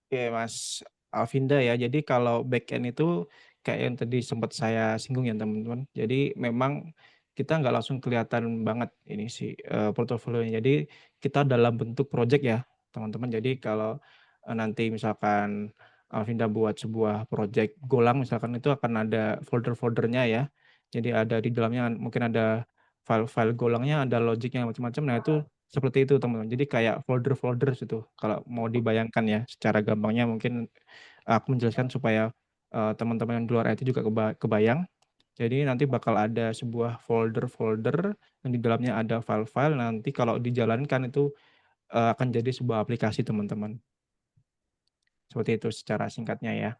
oke Mas Alvinda ya. Jadi kalau back end itu kayak yang tadi sempat saya singgung ya teman-teman. Jadi memang kita nggak langsung kelihatan banget ini sih portofolionya. Jadi kita dalam bentuk project ya teman-teman. Jadi kalau nanti misalkan Alvinda buat sebuah project Golang misalkan itu akan ada folder-foldernya ya. Jadi ada di dalamnya mungkin ada file-file Golangnya, ada logiknya macam-macam. Nah itu seperti itu teman-teman. Jadi kayak folder-folder itu kalau mau dibayangkan ya secara gampangnya mungkin aku menjelaskan supaya teman-teman yang di luar IT juga kebayang. Jadi nanti bakal ada sebuah folder-folder yang di dalamnya ada file-file. Nanti kalau dijalankan itu akan jadi sebuah aplikasi teman-teman. Seperti itu secara singkatnya ya.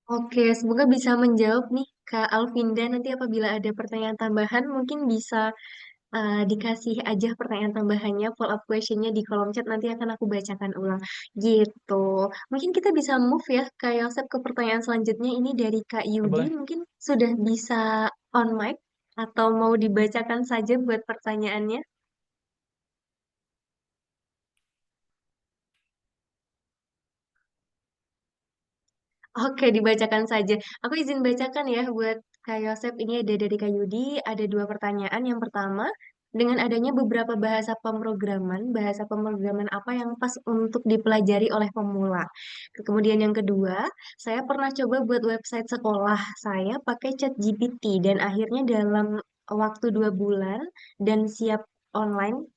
Oke, semoga bisa menjawab nih Kak Alvinda. Nanti apabila ada pertanyaan tambahan, mungkin bisa dikasih aja pertanyaan tambahannya, follow up questionnya di kolom chat, nanti akan aku bacakan ulang. Gitu. Mungkin kita bisa move ya, Kak Yosep, ke pertanyaan selanjutnya. Ini dari Kak Yudi, Boleh. mungkin sudah bisa on mic, atau mau dibacakan saja buat pertanyaannya? Oke, dibacakan saja. Aku izin bacakan ya buat Kak Yosep. Ini ada dari Kak Yudi, ada dua pertanyaan. Yang pertama, dengan adanya beberapa bahasa pemrograman apa yang pas untuk dipelajari oleh pemula? Kemudian yang kedua, saya pernah coba buat website sekolah. Saya pakai ChatGPT dan akhirnya dalam waktu 2 bulan dan siap online.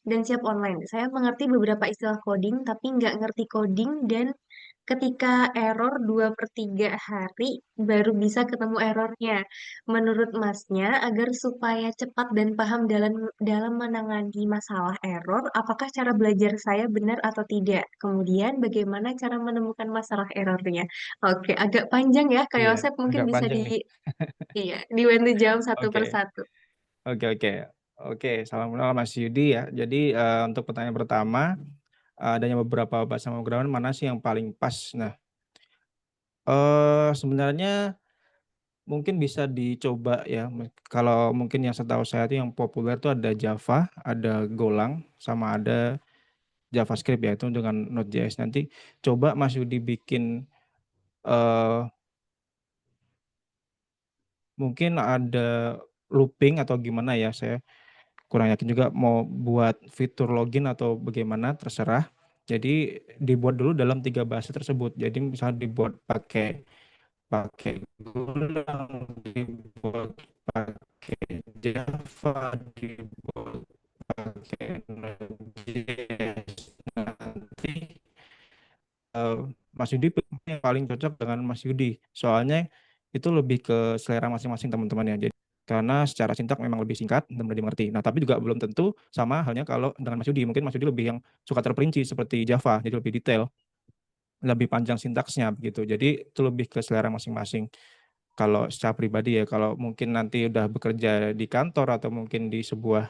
Saya mengerti beberapa istilah coding, tapi nggak ngerti coding dan ketika error 2/3 hari baru bisa ketemu errornya. Menurut Masnya, agar supaya cepat dan paham dalam menangani masalah error, apakah cara belajar saya benar atau tidak? Kemudian, bagaimana cara menemukan masalah errornya? Oke, agak panjang ya, Kak Iya, Yosep. Mungkin agak bisa panjang nih. iya, dibantu jawab satu Oke. persatu. Oke, oke. Oke, salam kenal Mas Yudi ya. Jadi untuk pertanyaan pertama, adanya beberapa bahasa pemrograman mana sih yang paling pas? Nah, sebenarnya mungkin bisa dicoba ya, kalau mungkin yang setahu saya itu yang populer tuh ada Java, ada Golang, sama ada JavaScript ya, itu dengan Node.js. Nanti coba Mas Yudi bikin, eee, mungkin ada looping atau gimana ya, saya kurang yakin juga mau buat fitur login atau bagaimana, terserah. Jadi dibuat dulu dalam 3 bahasa tersebut. Jadi misalnya dibuat pakai pakai Golang, dibuat pakai Java, dibuat pakai Node.js. Nanti Mas Yudi yang paling cocok dengan Mas Yudi. Soalnya itu lebih ke selera masing-masing teman-teman ya. Jadi karena secara sintak memang lebih singkat dan mudah dimengerti. Nah, tapi juga belum tentu sama halnya kalau dengan Mas Yudi. Mungkin Mas Yudi lebih yang suka terperinci seperti Java, jadi lebih detail, lebih panjang sintaksnya begitu. Jadi itu lebih ke selera masing-masing. Kalau secara pribadi ya, kalau mungkin nanti udah bekerja di kantor atau mungkin di sebuah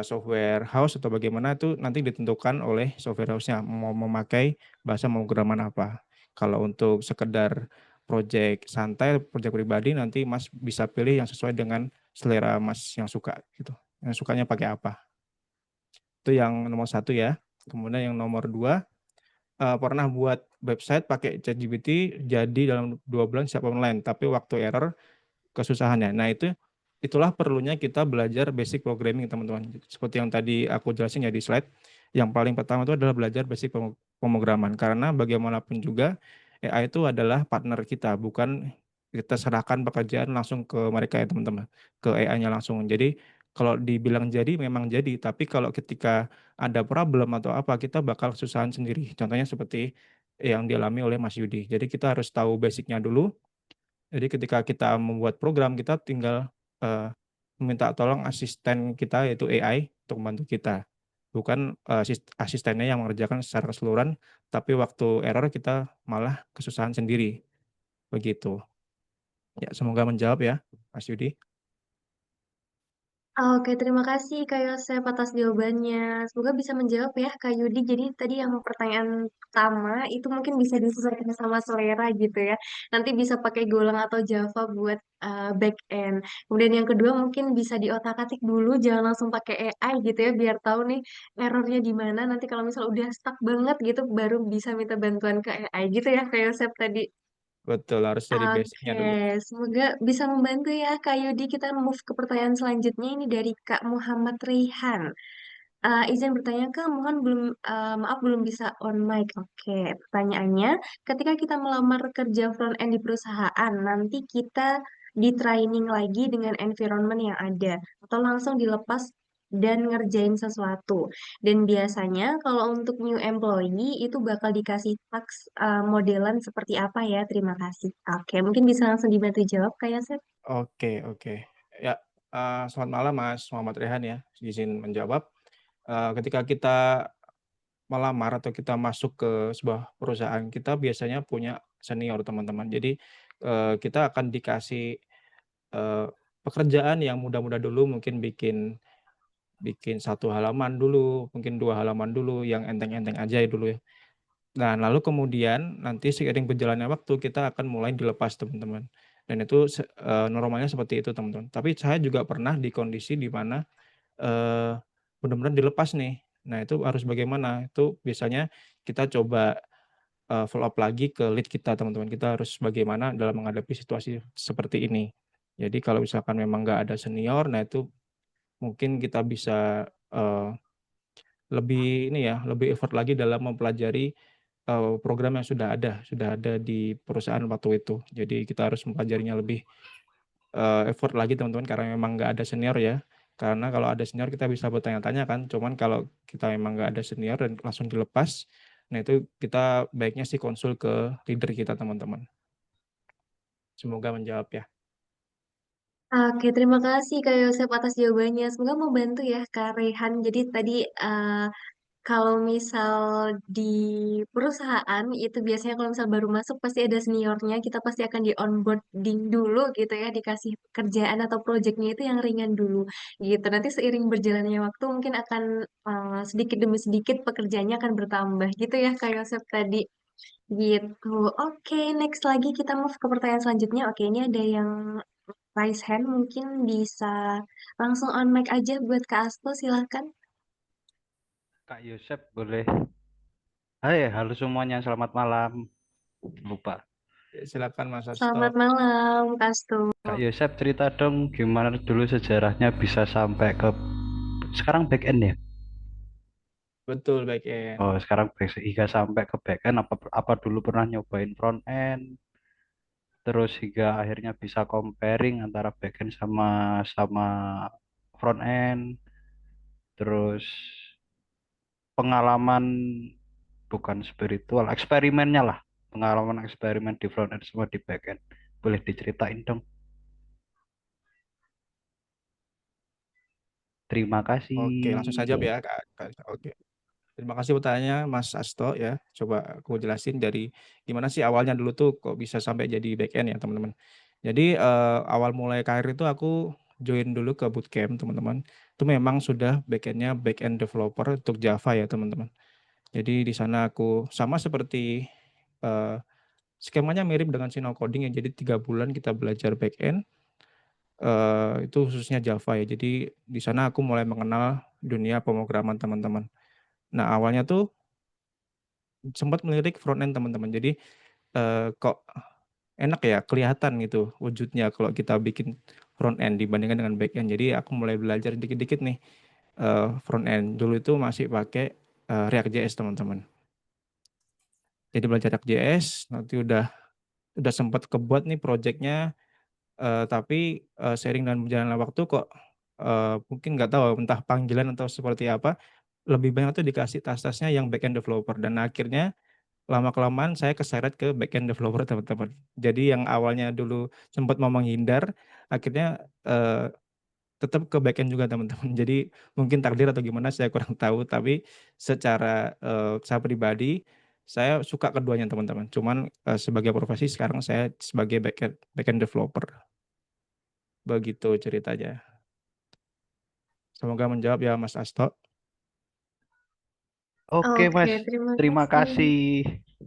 software house atau bagaimana itu nanti ditentukan oleh software house-nya mau memakai bahasa pemrograman apa. Kalau untuk sekedar project santai, project pribadi nanti Mas bisa pilih yang sesuai dengan selera Mas yang suka gitu. Yang sukanya pakai apa. Itu yang nomor satu ya. Kemudian yang nomor dua, pernah buat website pakai ChatGPT jadi dalam 2 bulan siap online, tapi waktu error kesusahannya. Nah, itulah perlunya kita belajar basic programming, teman-teman. Seperti yang tadi aku jelasin ya di slide, yang paling pertama itu adalah belajar basic pemrograman. Karena bagaimanapun juga AI itu adalah partner kita, bukan kita serahkan pekerjaan langsung ke mereka ya, teman-teman, ke AI-nya langsung. Jadi kalau dibilang jadi memang jadi, tapi kalau ketika ada problem atau apa, kita bakal kesusahan sendiri. Contohnya seperti yang dialami oleh Mas Yudi. Jadi kita harus tahu basicnya dulu, jadi ketika kita membuat program, kita tinggal, meminta tolong asisten kita yaitu AI untuk membantu kita. Bukan, asistennya yang mengerjakan secara keseluruhan, tapi waktu error kita malah kesusahan sendiri, begitu. Ya semoga menjawab ya, Mas Yudi. Oke, terima kasih Kak Yosef atas jawabannya. Semoga bisa menjawab ya Kak Yudi. Jadi tadi yang pertanyaan pertama itu mungkin bisa disesuaikan sama selera gitu ya. Nanti bisa pakai Golang atau Java buat back end. Kemudian yang kedua mungkin bisa diotak-atik dulu, jangan langsung pakai AI gitu ya, biar tahu nih errornya di mana. Nanti kalau misal udah stuck banget gitu, baru bisa minta bantuan ke AI gitu ya Kak Yosef tadi. Betul, harus dari basicnya Oke, dulu. semoga bisa membantu ya Kak Yudi. Kita move ke pertanyaan selanjutnya ini dari Kak Muhammad Rihan. Izin bertanya Kak, maaf belum bisa on mic. Oke, pertanyaannya, ketika kita melamar kerja front end di perusahaan, nanti kita di training lagi dengan environment yang ada, atau langsung dilepas dan ngerjain sesuatu. Dan biasanya kalau untuk new employee itu bakal dikasih task modelan seperti apa ya? Terima kasih. Oke, mungkin bisa langsung dibantu jawab kayak Seth. Oke, oke. Ya, selamat malam Mas Muhammad Rehan ya, izin menjawab. Ketika kita melamar atau kita masuk ke sebuah perusahaan, kita biasanya punya senior teman-teman. Jadi, kita akan dikasih, eee, pekerjaan yang mudah-mudah dulu, mungkin bikin bikin 1 halaman dulu, mungkin 2 halaman dulu, yang enteng-enteng aja ya dulu ya. Nah, lalu kemudian nanti seiring berjalannya waktu kita akan mulai dilepas teman-teman, dan itu normalnya seperti itu teman-teman. Tapi saya juga pernah di kondisi di mana, eee, benar-benar dilepas nih. Nah, itu harus bagaimana? Itu biasanya kita coba, follow up lagi ke lead kita teman-teman. Kita harus bagaimana dalam menghadapi situasi seperti ini. Jadi kalau misalkan memang nggak ada senior, nah itu mungkin kita bisa, lebih ini ya, lebih effort lagi dalam mempelajari, program yang sudah ada di perusahaan waktu itu. Jadi kita harus mempelajarinya lebih, effort lagi teman-teman karena memang nggak ada senior ya. Karena kalau ada senior kita bisa bertanya-tanya kan, cuman kalau kita memang nggak ada senior dan langsung dilepas, nah itu kita baiknya sih konsul ke leader kita teman-teman. Semoga menjawab ya. Oke, terima kasih Kak Yosep atas jawabannya. Semoga membantu ya Kak Rehan. Jadi tadi kalau misal di perusahaan itu biasanya kalau misal baru masuk pasti ada seniornya, kita pasti akan di onboarding dulu gitu ya, dikasih pekerjaan atau proyeknya itu yang ringan dulu gitu. Nanti seiring berjalannya waktu mungkin akan sedikit demi sedikit pekerjaannya akan bertambah gitu ya Kak Yosep tadi. Gitu. Oke, next lagi kita move ke pertanyaan selanjutnya. Oke, ini ada yang raise hand, mungkin bisa langsung on mic aja buat Kak Asto, silahkan. Kak Yosep boleh. Hai, halo semuanya, selamat malam. Lupa. Silakan Mas Hasto. Selamat malam, Kak Asto. Kak Yosep cerita dong gimana dulu sejarahnya bisa sampai ke sekarang back end ya? Betul, back end. Oh, sekarang hingga sampai ke back end apa dulu pernah nyobain front end terus hingga akhirnya bisa comparing antara back end sama sama front end terus pengalaman bukan spiritual, eksperimennya lah. Pengalaman eksperimen di front end sama di back end. Boleh diceritain dong. Terima kasih. Oke, langsung saja ya Kak. Oke. Terima kasih pertanyaannya Mas Asto ya. Coba aku jelasin dari gimana sih awalnya dulu tuh kok bisa sampai jadi back end ya teman-teman. Jadi, awal mulai karir itu aku join dulu ke bootcamp teman-teman. Itu memang sudah back end developer untuk Java ya teman-teman. Jadi di sana aku sama seperti, eee, skemanya mirip dengan Sinau Coding ya. Jadi 3 bulan kita belajar back end, itu khususnya Java ya. Jadi di sana aku mulai mengenal dunia pemrograman teman-teman. Nah awalnya tuh sempat melirik front end teman-teman. Jadi, kok enak ya, kelihatan gitu wujudnya kalau kita bikin front end dibandingkan dengan back end. Jadi aku mulai belajar dikit-dikit nih, front end. Dulu itu masih pakai, React.js teman-teman. Jadi belajar React.js, nanti udah sempat kebuat nih project-nya, tapi, seiring dengan berjalannya waktu kok, mungkin nggak tahu entah panggilan atau seperti apa, lebih banyak tuh dikasih tas-tasnya yang back end developer dan akhirnya lama-kelamaan saya keseret ke backend developer teman-teman. Jadi yang awalnya dulu sempat mau menghindar, akhirnya, tetap ke backend juga teman-teman. Jadi mungkin takdir atau gimana saya kurang tahu, tapi secara, saya pribadi, saya suka keduanya teman-teman. Cuman, sebagai profesi sekarang saya sebagai backend backend developer. Begitu ceritanya. Semoga menjawab ya Mas Asto. Oke, Oke, Mas. terima Terima kasih. kasih.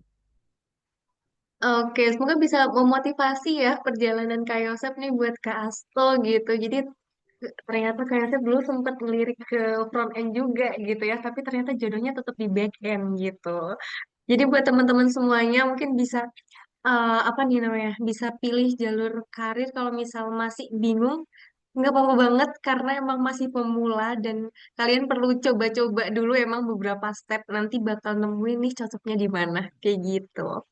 Oke, semoga bisa memotivasi ya perjalanan Kak Yosep nih buat Kak Asto gitu. Jadi ternyata Kak Yosep dulu sempat ngelirik ke front end juga gitu ya, tapi ternyata jodohnya tetap di back end gitu. Jadi buat teman-teman semuanya mungkin bisa apa nih namanya, bisa pilih jalur karir kalau misal masih bingung, nggak apa-apa banget karena emang masih pemula dan kalian perlu coba-coba dulu emang beberapa step nanti bakal nemuin nih cocoknya di mana kayak gitu.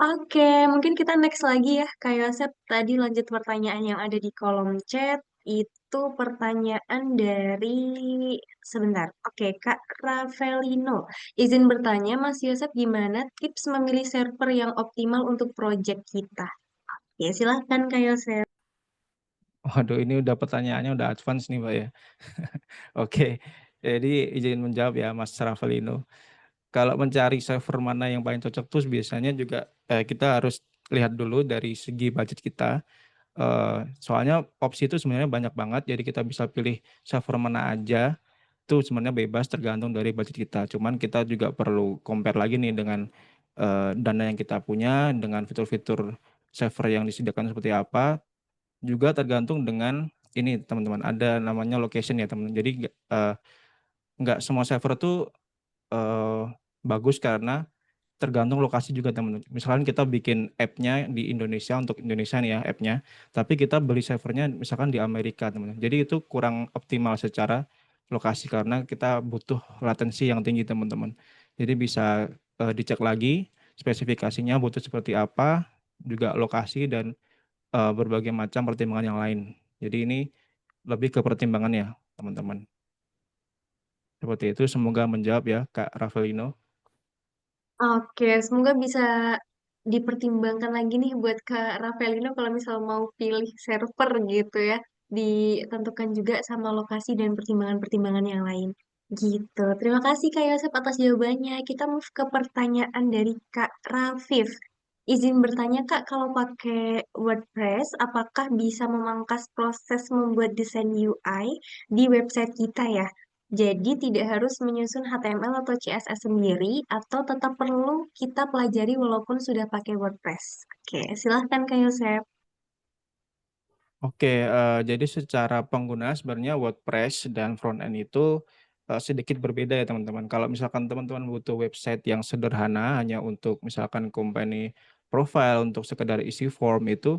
Oke, mungkin kita next lagi ya, Kak Yosep. Tadi lanjut pertanyaan yang ada di kolom chat. Itu pertanyaan dari... Sebentar. Oke, Kak Ravelino. Izin bertanya, Mas Yosep, gimana tips memilih server yang optimal untuk project kita? Ya, silahkan Kak Yosep. Waduh, ini udah pertanyaannya udah advance nih, Mbak ya. Oke, jadi izin menjawab ya Mas Ravelino. Kalau mencari server mana yang paling cocok tuh biasanya juga kita harus lihat dulu dari segi budget kita. Soalnya opsi itu sebenarnya banyak banget, jadi kita bisa pilih server mana aja. Itu sebenarnya bebas tergantung dari budget kita. Cuman kita juga perlu compare lagi nih dengan dana yang kita punya, dengan fitur-fitur server yang disediakan seperti apa. Juga tergantung dengan ini teman-teman, ada namanya location ya teman-teman. Jadi nggak semua server tuh eh, bagus karena tergantung lokasi juga teman-teman. Misalkan kita bikin app-nya di Indonesia untuk Indonesia nih ya app-nya, tapi kita beli servernya misalkan di Amerika teman-teman. Jadi itu kurang optimal secara lokasi karena kita butuh latensi yang tinggi teman-teman. Jadi bisa dicek lagi spesifikasinya butuh seperti apa, juga lokasi dan berbagai macam pertimbangan yang lain. Jadi ini lebih ke pertimbangan ya teman-teman. Seperti itu, semoga menjawab ya Kak Ravelino. Oke, semoga bisa dipertimbangkan lagi nih buat Kak Ravelino kalau misal mau pilih server gitu ya. Ditentukan juga sama lokasi dan pertimbangan-pertimbangan yang lain. Gitu. Terima kasih Kak Yosep atas jawabannya. Kita move ke pertanyaan dari Kak Rafif. Izin bertanya Kak, kalau pakai WordPress, apakah bisa memangkas proses membuat desain UI di website kita ya? Jadi tidak harus menyusun HTML atau CSS sendiri atau tetap perlu kita pelajari walaupun sudah pakai WordPress. Oke, silahkan Kak Yosep. Oke, jadi secara pengguna sebenarnya WordPress dan front end itu sedikit berbeda ya teman-teman. Kalau misalkan teman-teman butuh website yang sederhana hanya untuk misalkan company profile untuk sekedar isi form itu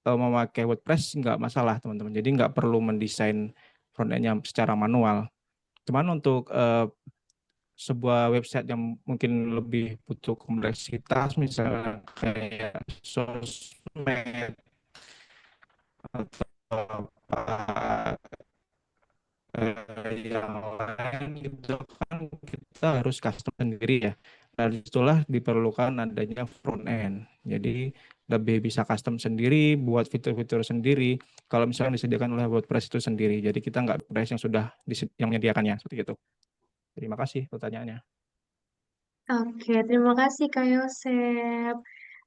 memakai WordPress nggak masalah teman-teman. Jadi nggak perlu mendesain front end-nya secara manual. Cuman untuk sebuah website yang mungkin lebih butuh kompleksitas misalnya kayak sosmed atau yang lain itu kan kita harus custom sendiri ya. Dan itulah diperlukan adanya front end. Jadi lebih bisa custom sendiri, buat fitur-fitur sendiri. Kalau misalnya disediakan oleh WordPress itu sendiri. Jadi kita nggak WordPress yang sudah yang menyediakannya seperti itu. Terima kasih pertanyaannya. Oke, terima kasih Kak Yosep.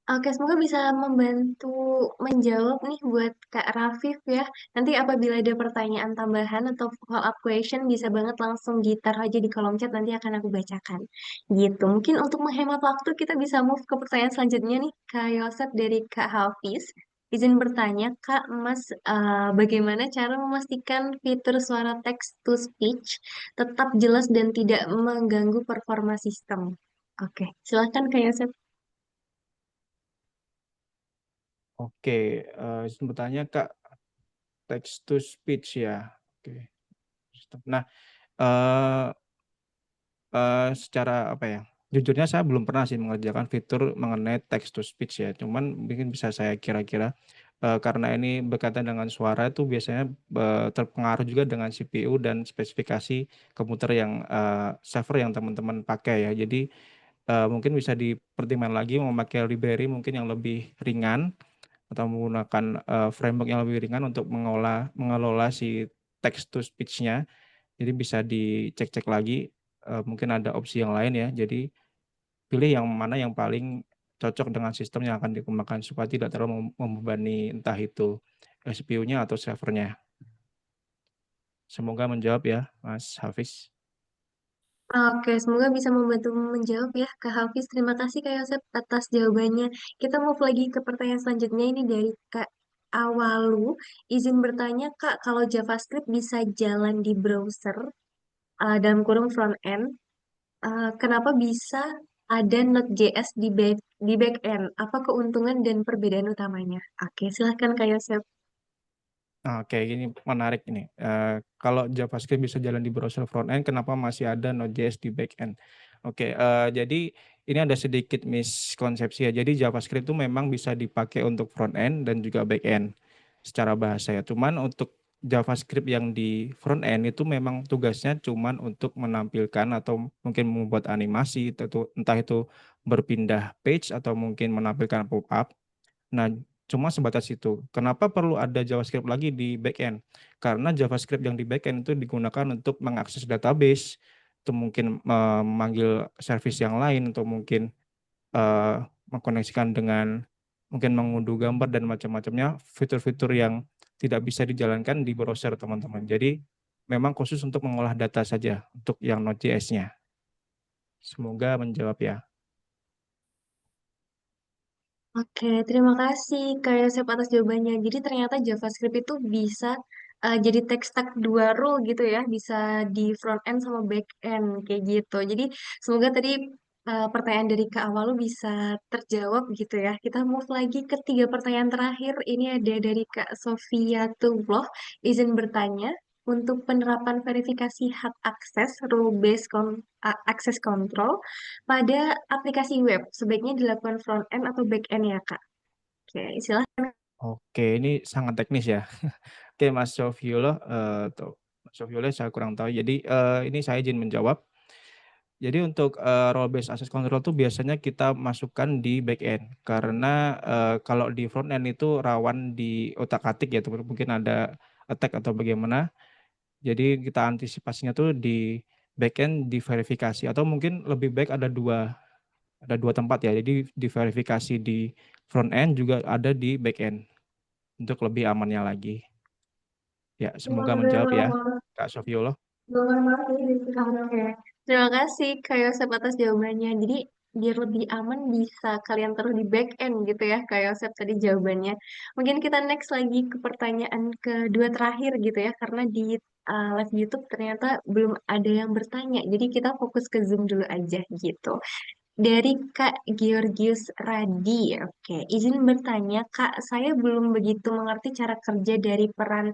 Oke, semoga bisa membantu menjawab nih buat Kak Rafif ya. Nanti apabila ada pertanyaan tambahan atau follow up question, bisa banget langsung ditaruh aja di kolom chat, nanti akan aku bacakan. Gitu, mungkin untuk menghemat waktu, kita bisa move ke pertanyaan selanjutnya nih, Kak Yosep dari Kak Hafiz. Izin bertanya, Kak, Mas, bagaimana cara memastikan fitur suara text to speech tetap jelas dan tidak mengganggu performa sistem? Oke, silakan Kak Yosep. Oke, sebetulnya Kak text to speech ya. Oke. Nah, eh, secara apa ya? Jujurnya saya belum pernah sih mengerjakan fitur mengenai text to speech ya. Cuman mungkin bisa saya kira-kira karena ini berkaitan dengan suara itu biasanya terpengaruh juga dengan CPU dan spesifikasi komputer yang server yang teman-teman pakai ya. Jadi mungkin bisa dipertimbangkan lagi memakai library mungkin yang lebih ringan atau menggunakan framework yang lebih ringan untuk mengelola si text to speech-nya. Jadi bisa dicek-cek lagi, mungkin ada opsi yang lain ya. Jadi pilih yang mana yang paling cocok dengan sistem yang akan dikembangkan supaya tidak terlalu membebani entah itu CPU-nya atau servernya. Semoga menjawab ya, Mas Hafiz. Oke, semoga bisa membantu menjawab ya, Kak Hafiz. Terima kasih Kak Yosep atas jawabannya. Kita move lagi ke pertanyaan selanjutnya ini dari Kak Awalu. Izin bertanya, Kak, kalau JavaScript bisa jalan di browser dalam kurung front end, kenapa bisa ada Node.js di back end? Apa keuntungan dan perbedaan utamanya? Oke, silahkan Kak Yosep. Oke, ini menarik ini. Kalau JavaScript bisa jalan di browser front end, kenapa masih ada Node.js di back end? Oke, jadi ini ada sedikit miskonsepsi ya. Jadi JavaScript itu memang bisa dipakai untuk front end dan juga back end secara bahasa ya. Cuman untuk JavaScript yang di front end itu memang tugasnya cuman untuk menampilkan atau mungkin membuat animasi, entah itu berpindah page atau mungkin menampilkan pop-up. Nah, cuma sebatas itu. Kenapa perlu ada JavaScript lagi di backend? Karena JavaScript yang di backend itu digunakan untuk mengakses database, itu mungkin memanggil service yang lain, atau mungkin mengkoneksikan dengan mungkin mengunduh gambar dan macam-macamnya, fitur-fitur yang tidak bisa dijalankan di browser, teman-teman. Jadi memang khusus untuk mengolah data saja untuk yang Node.js-nya. Semoga menjawab ya. Oke, terima kasih Kak Yosep atas jawabannya. Jadi ternyata JavaScript itu bisa jadi tech stack dua role gitu ya, bisa di front end sama back end kayak gitu. Jadi semoga tadi pertanyaan dari Kak Awalu bisa terjawab gitu ya. Kita move lagi ke tiga pertanyaan terakhir. Ini ada dari Kak Sofia Tulloh. Izin bertanya, untuk penerapan verifikasi hak akses role based access control pada aplikasi web, sebaiknya dilakukan front end atau back end ya, Kak? Oke, silahkan. Oke, ini sangat teknis ya. Oke, Mas Sofiulo, Mas Sofiulo saya kurang tahu. Jadi ini saya izin menjawab. Jadi untuk role based access control itu biasanya kita masukkan di back end karena kalau di front end itu rawan di otak-atik ya, mungkin ada attack atau bagaimana. Jadi kita antisipasinya tuh di back end diverifikasi atau mungkin lebih baik ada dua tempat ya. Jadi diverifikasi di front end juga ada di back end untuk lebih amannya lagi. Ya, semoga menjawab ya, Kak Sofiulo. Oke, terima kasih Kak Yosep atas jawabannya. Jadi biar lebih aman bisa kalian taruh di back end gitu ya Kak Yosep tadi jawabannya. Mungkin kita next lagi ke pertanyaan kedua terakhir gitu ya, karena di live YouTube ternyata belum ada yang bertanya. Jadi kita fokus ke Zoom dulu aja gitu. Dari Kak Georgius Radi, oke. Izin bertanya, Kak, saya belum begitu mengerti cara kerja dari peran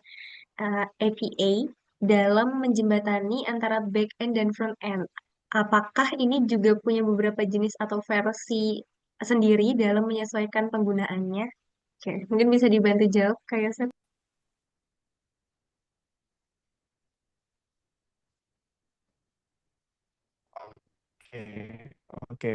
APA dalam menjembatani antara back end dan front end. Apakah ini juga punya beberapa jenis atau versi sendiri dalam menyesuaikan penggunaannya? Oke, mungkin bisa dibantu jawab, Kak Yosef. Oke, oke.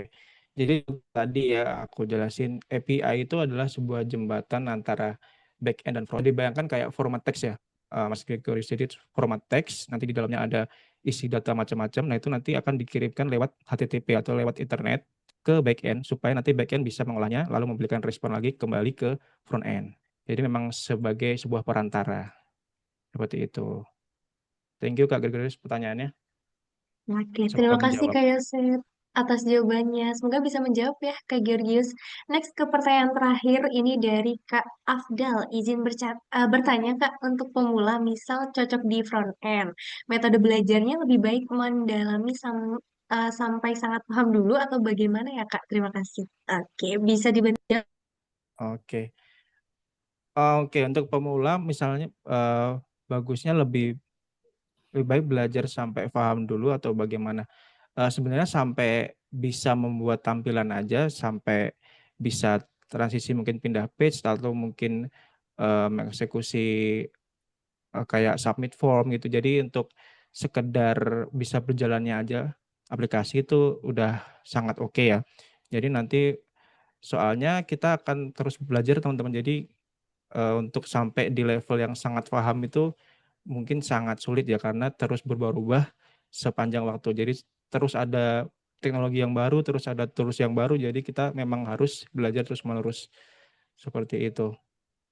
Jadi tadi ya aku jelasin API itu adalah sebuah jembatan antara back end dan front. Dibayangkan kayak format teks ya, Mas Gregoris. Jadi format teks, nanti di dalamnya ada isi data macam-macam. Nah itu nanti akan dikirimkan lewat HTTP atau lewat internet ke back end supaya nanti back end bisa mengolahnya lalu memberikan respon lagi kembali ke front end. Jadi memang sebagai sebuah perantara seperti itu. Thank you Kak Gregoris pertanyaannya. Oke, Semoga terima kasih menjawab. Kak Yosef atas jawabannya. Semoga bisa menjawab ya Kak Georgius. Next ke pertanyaan terakhir ini dari Kak Afdal. Izin bertanya Kak, untuk pemula misal cocok di front end. Metode belajarnya lebih baik mendalami sampai sangat paham dulu atau bagaimana ya Kak? Terima kasih. Oke, bisa dibantu. Oke. Oke, untuk pemula misalnya bagusnya lebih baik belajar sampai paham dulu atau bagaimana? Sebenarnya sampai bisa membuat tampilan aja, sampai bisa transisi mungkin pindah page atau mungkin mengeksekusi kayak submit form gitu. Jadi untuk sekedar bisa berjalannya aja aplikasi itu udah sangat oke ya. Jadi nanti soalnya kita akan terus belajar teman-teman. Jadi untuk sampai di level yang sangat paham itu mungkin sangat sulit ya karena terus berubah-ubah sepanjang waktu. Jadi terus ada teknologi yang baru, terus ada tools yang baru. Jadi kita memang harus belajar terus-menerus seperti itu.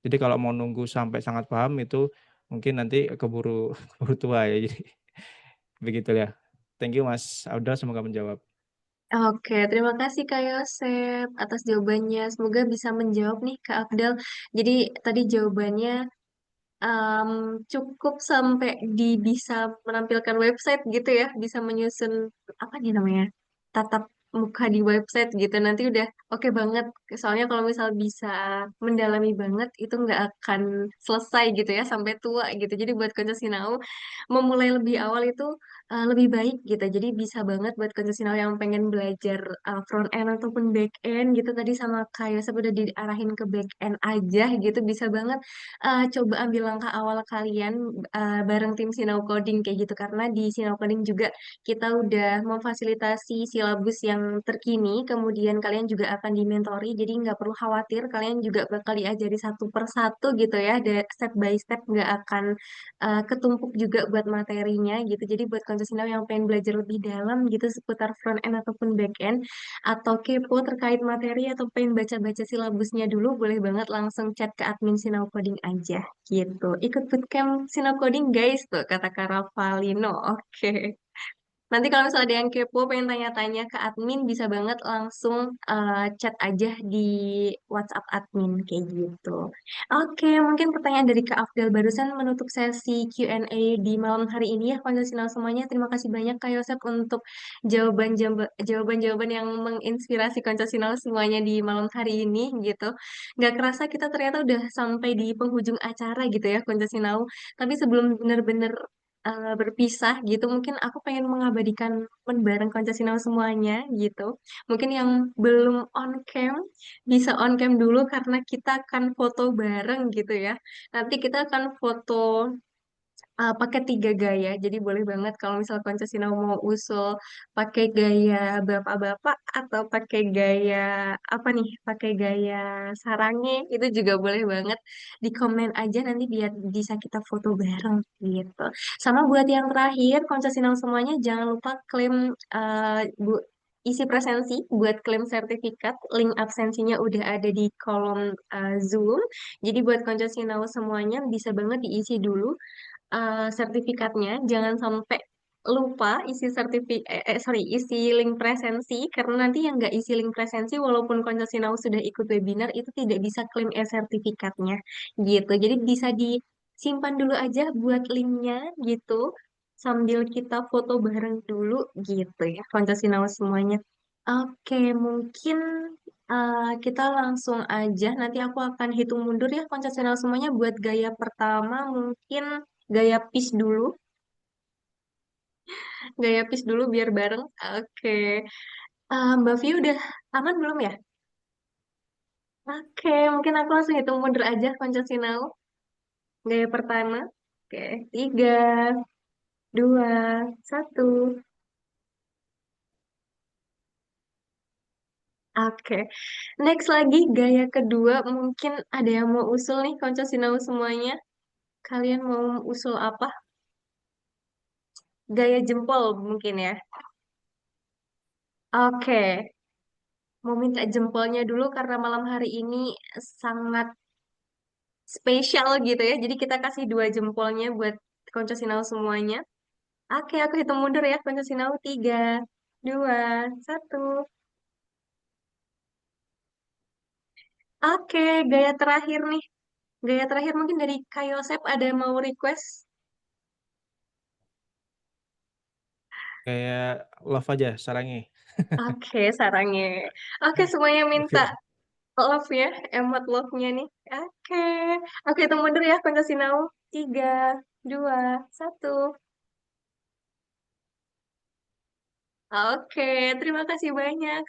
Jadi kalau mau nunggu sampai sangat paham itu Mungkin nanti keburu keburu tua ya, jadi begitu ya. Thank you Mas Audal, semoga menjawab. Oke, terima kasih Kak Yosep atas jawabannya. Semoga bisa menjawab nih Kak Abdel. Jadi tadi jawabannya em, cukup sampai bisa menampilkan website gitu ya, bisa menyusun apa nih namanya, tatap muka di website gitu. Nanti udah oke banget. Soalnya kalau misal bisa mendalami banget, itu nggak akan selesai gitu ya sampai tua gitu. Jadi buat Konco Sinau, memulai lebih awal itu lebih baik gitu. Jadi bisa banget buat Konco Sinau yang pengen belajar front end ataupun back end gitu. Tadi sama kayak udah diarahin ke back end aja gitu, bisa banget coba ambil langkah awal kalian bareng tim Sinau Coding kayak gitu, karena di Sinau Coding juga kita udah memfasilitasi silabus yang terkini, kemudian kalian juga akan dimentori, jadi nggak perlu khawatir, kalian juga bakal diajari satu per satu gitu ya, step by step, nggak akan ketumpuk juga buat materinya gitu. Jadi buat konco Sinau yang pengen belajar lebih dalam gitu seputar front end ataupun back end, atau kepo terkait materi atau pengen baca-baca silabusnya dulu, boleh banget langsung chat ke admin Sinau Coding aja gitu. Ikut bootcamp Sinau Coding guys tuh kata Kak Ravalino. Oke. Nanti kalau misalnya ada yang kepo pengen tanya-tanya ke admin, bisa banget langsung chat aja di WhatsApp admin kayak gitu. Oke, mungkin pertanyaan dari Kak Afdal barusan menutup sesi Q&A di malam hari ini ya, konsultasi semuanya. Terima kasih banyak Kak Yosep untuk jawaban-jawaban yang menginspirasi konsultasi semuanya di malam hari ini gitu. Nggak kerasa kita ternyata udah sampai di penghujung acara gitu ya konsultasi. Tapi sebelum benar-benar berpisah gitu, mungkin aku pengen mengabadikan momen bareng Koncasinau semuanya gitu. Mungkin yang belum on cam bisa on cam dulu karena kita akan foto bareng gitu ya. Nanti kita akan foto pakai 3 gaya. Jadi boleh banget kalau misal Koncasinau mau usul pakai gaya bapak-bapak atau pakai gaya apa nih? Pakai gaya sarangnya itu juga boleh banget. Di komen aja nanti biar bisa kita foto bareng gitu. Sama buat yang terakhir, Koncasinau semuanya jangan lupa klaim isi presensi buat klaim sertifikat. Link absensinya udah ada di kolom Zoom. Jadi buat Koncasinau semuanya bisa banget diisi dulu sertifikatnya, jangan sampai lupa isi isi link presensi, karena nanti yang nggak isi link presensi walaupun Konsesinau sudah ikut webinar itu tidak bisa klaim sertifikatnya gitu. Jadi bisa disimpan dulu aja buat linknya gitu, sambil kita foto bareng dulu gitu ya Konsesinau semuanya. Oke, mungkin kita langsung aja. Nanti aku akan hitung mundur ya Konsesinau semuanya buat gaya pertama, mungkin gaya peace dulu. Gaya peace dulu biar bareng. Oke. Mbak Vi udah aman belum ya? Oke, mungkin aku langsung hitung mundur aja Konco Sinau. Gaya pertama. Oke, 3, 2, 1. Oke. Next lagi gaya kedua. Mungkin ada yang mau usul nih Konco Sinau semuanya. Kalian mau usul apa? Gaya jempol mungkin ya. Oke. Mau minta jempolnya dulu karena malam hari ini sangat spesial gitu ya. Jadi kita kasih 2 jempolnya buat Konco Sinau semuanya. Oke, aku hitung mundur ya. Konco Sinau 3, 2, 1. Oke, gaya terakhir nih. Gaya terakhir mungkin dari Kak Yosep ada yang mau request? Kayak love aja, sarangi. Oke, sarangnya. Oke, semuanya minta Oke. love ya. Emot love-nya nih. Oke. Oke, hitung mundur ya Konco Sinau. 3, 2, 1. Oke, terima kasih banyak.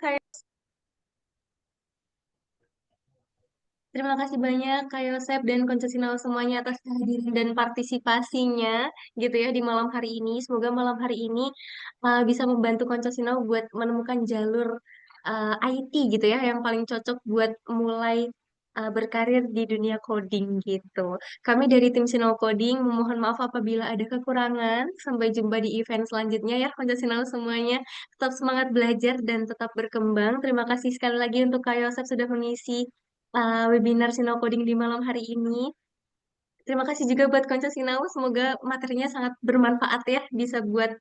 Terima kasih banyak Kak Yosep dan Koncesinal semuanya atas kehadiran dan partisipasinya gitu ya di malam hari ini. Semoga malam hari ini bisa membantu Koncesinal buat menemukan jalur IT gitu ya yang paling cocok buat mulai berkarir di dunia coding gitu. Kami dari tim Sinal Coding memohon maaf apabila ada kekurangan. Sampai jumpa di event selanjutnya ya Koncesinal semuanya. Tetap semangat belajar dan tetap berkembang. Terima kasih sekali lagi untuk Kak Yosep sudah mengisi webinar Sinau Coding di malam hari ini. terima kasih juga buat Konco Sinau. Semoga materinya sangat bermanfaat ya, bisa buat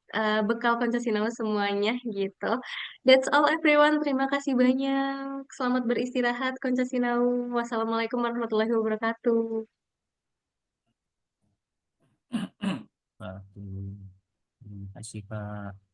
bekal Konco Sinau semuanya gitu. That's all everyone. Terima kasih banyak. Selamat beristirahat Konco Sinau. Wassalamualaikum warahmatullahi wabarakatuh. Terima kasih, Kak.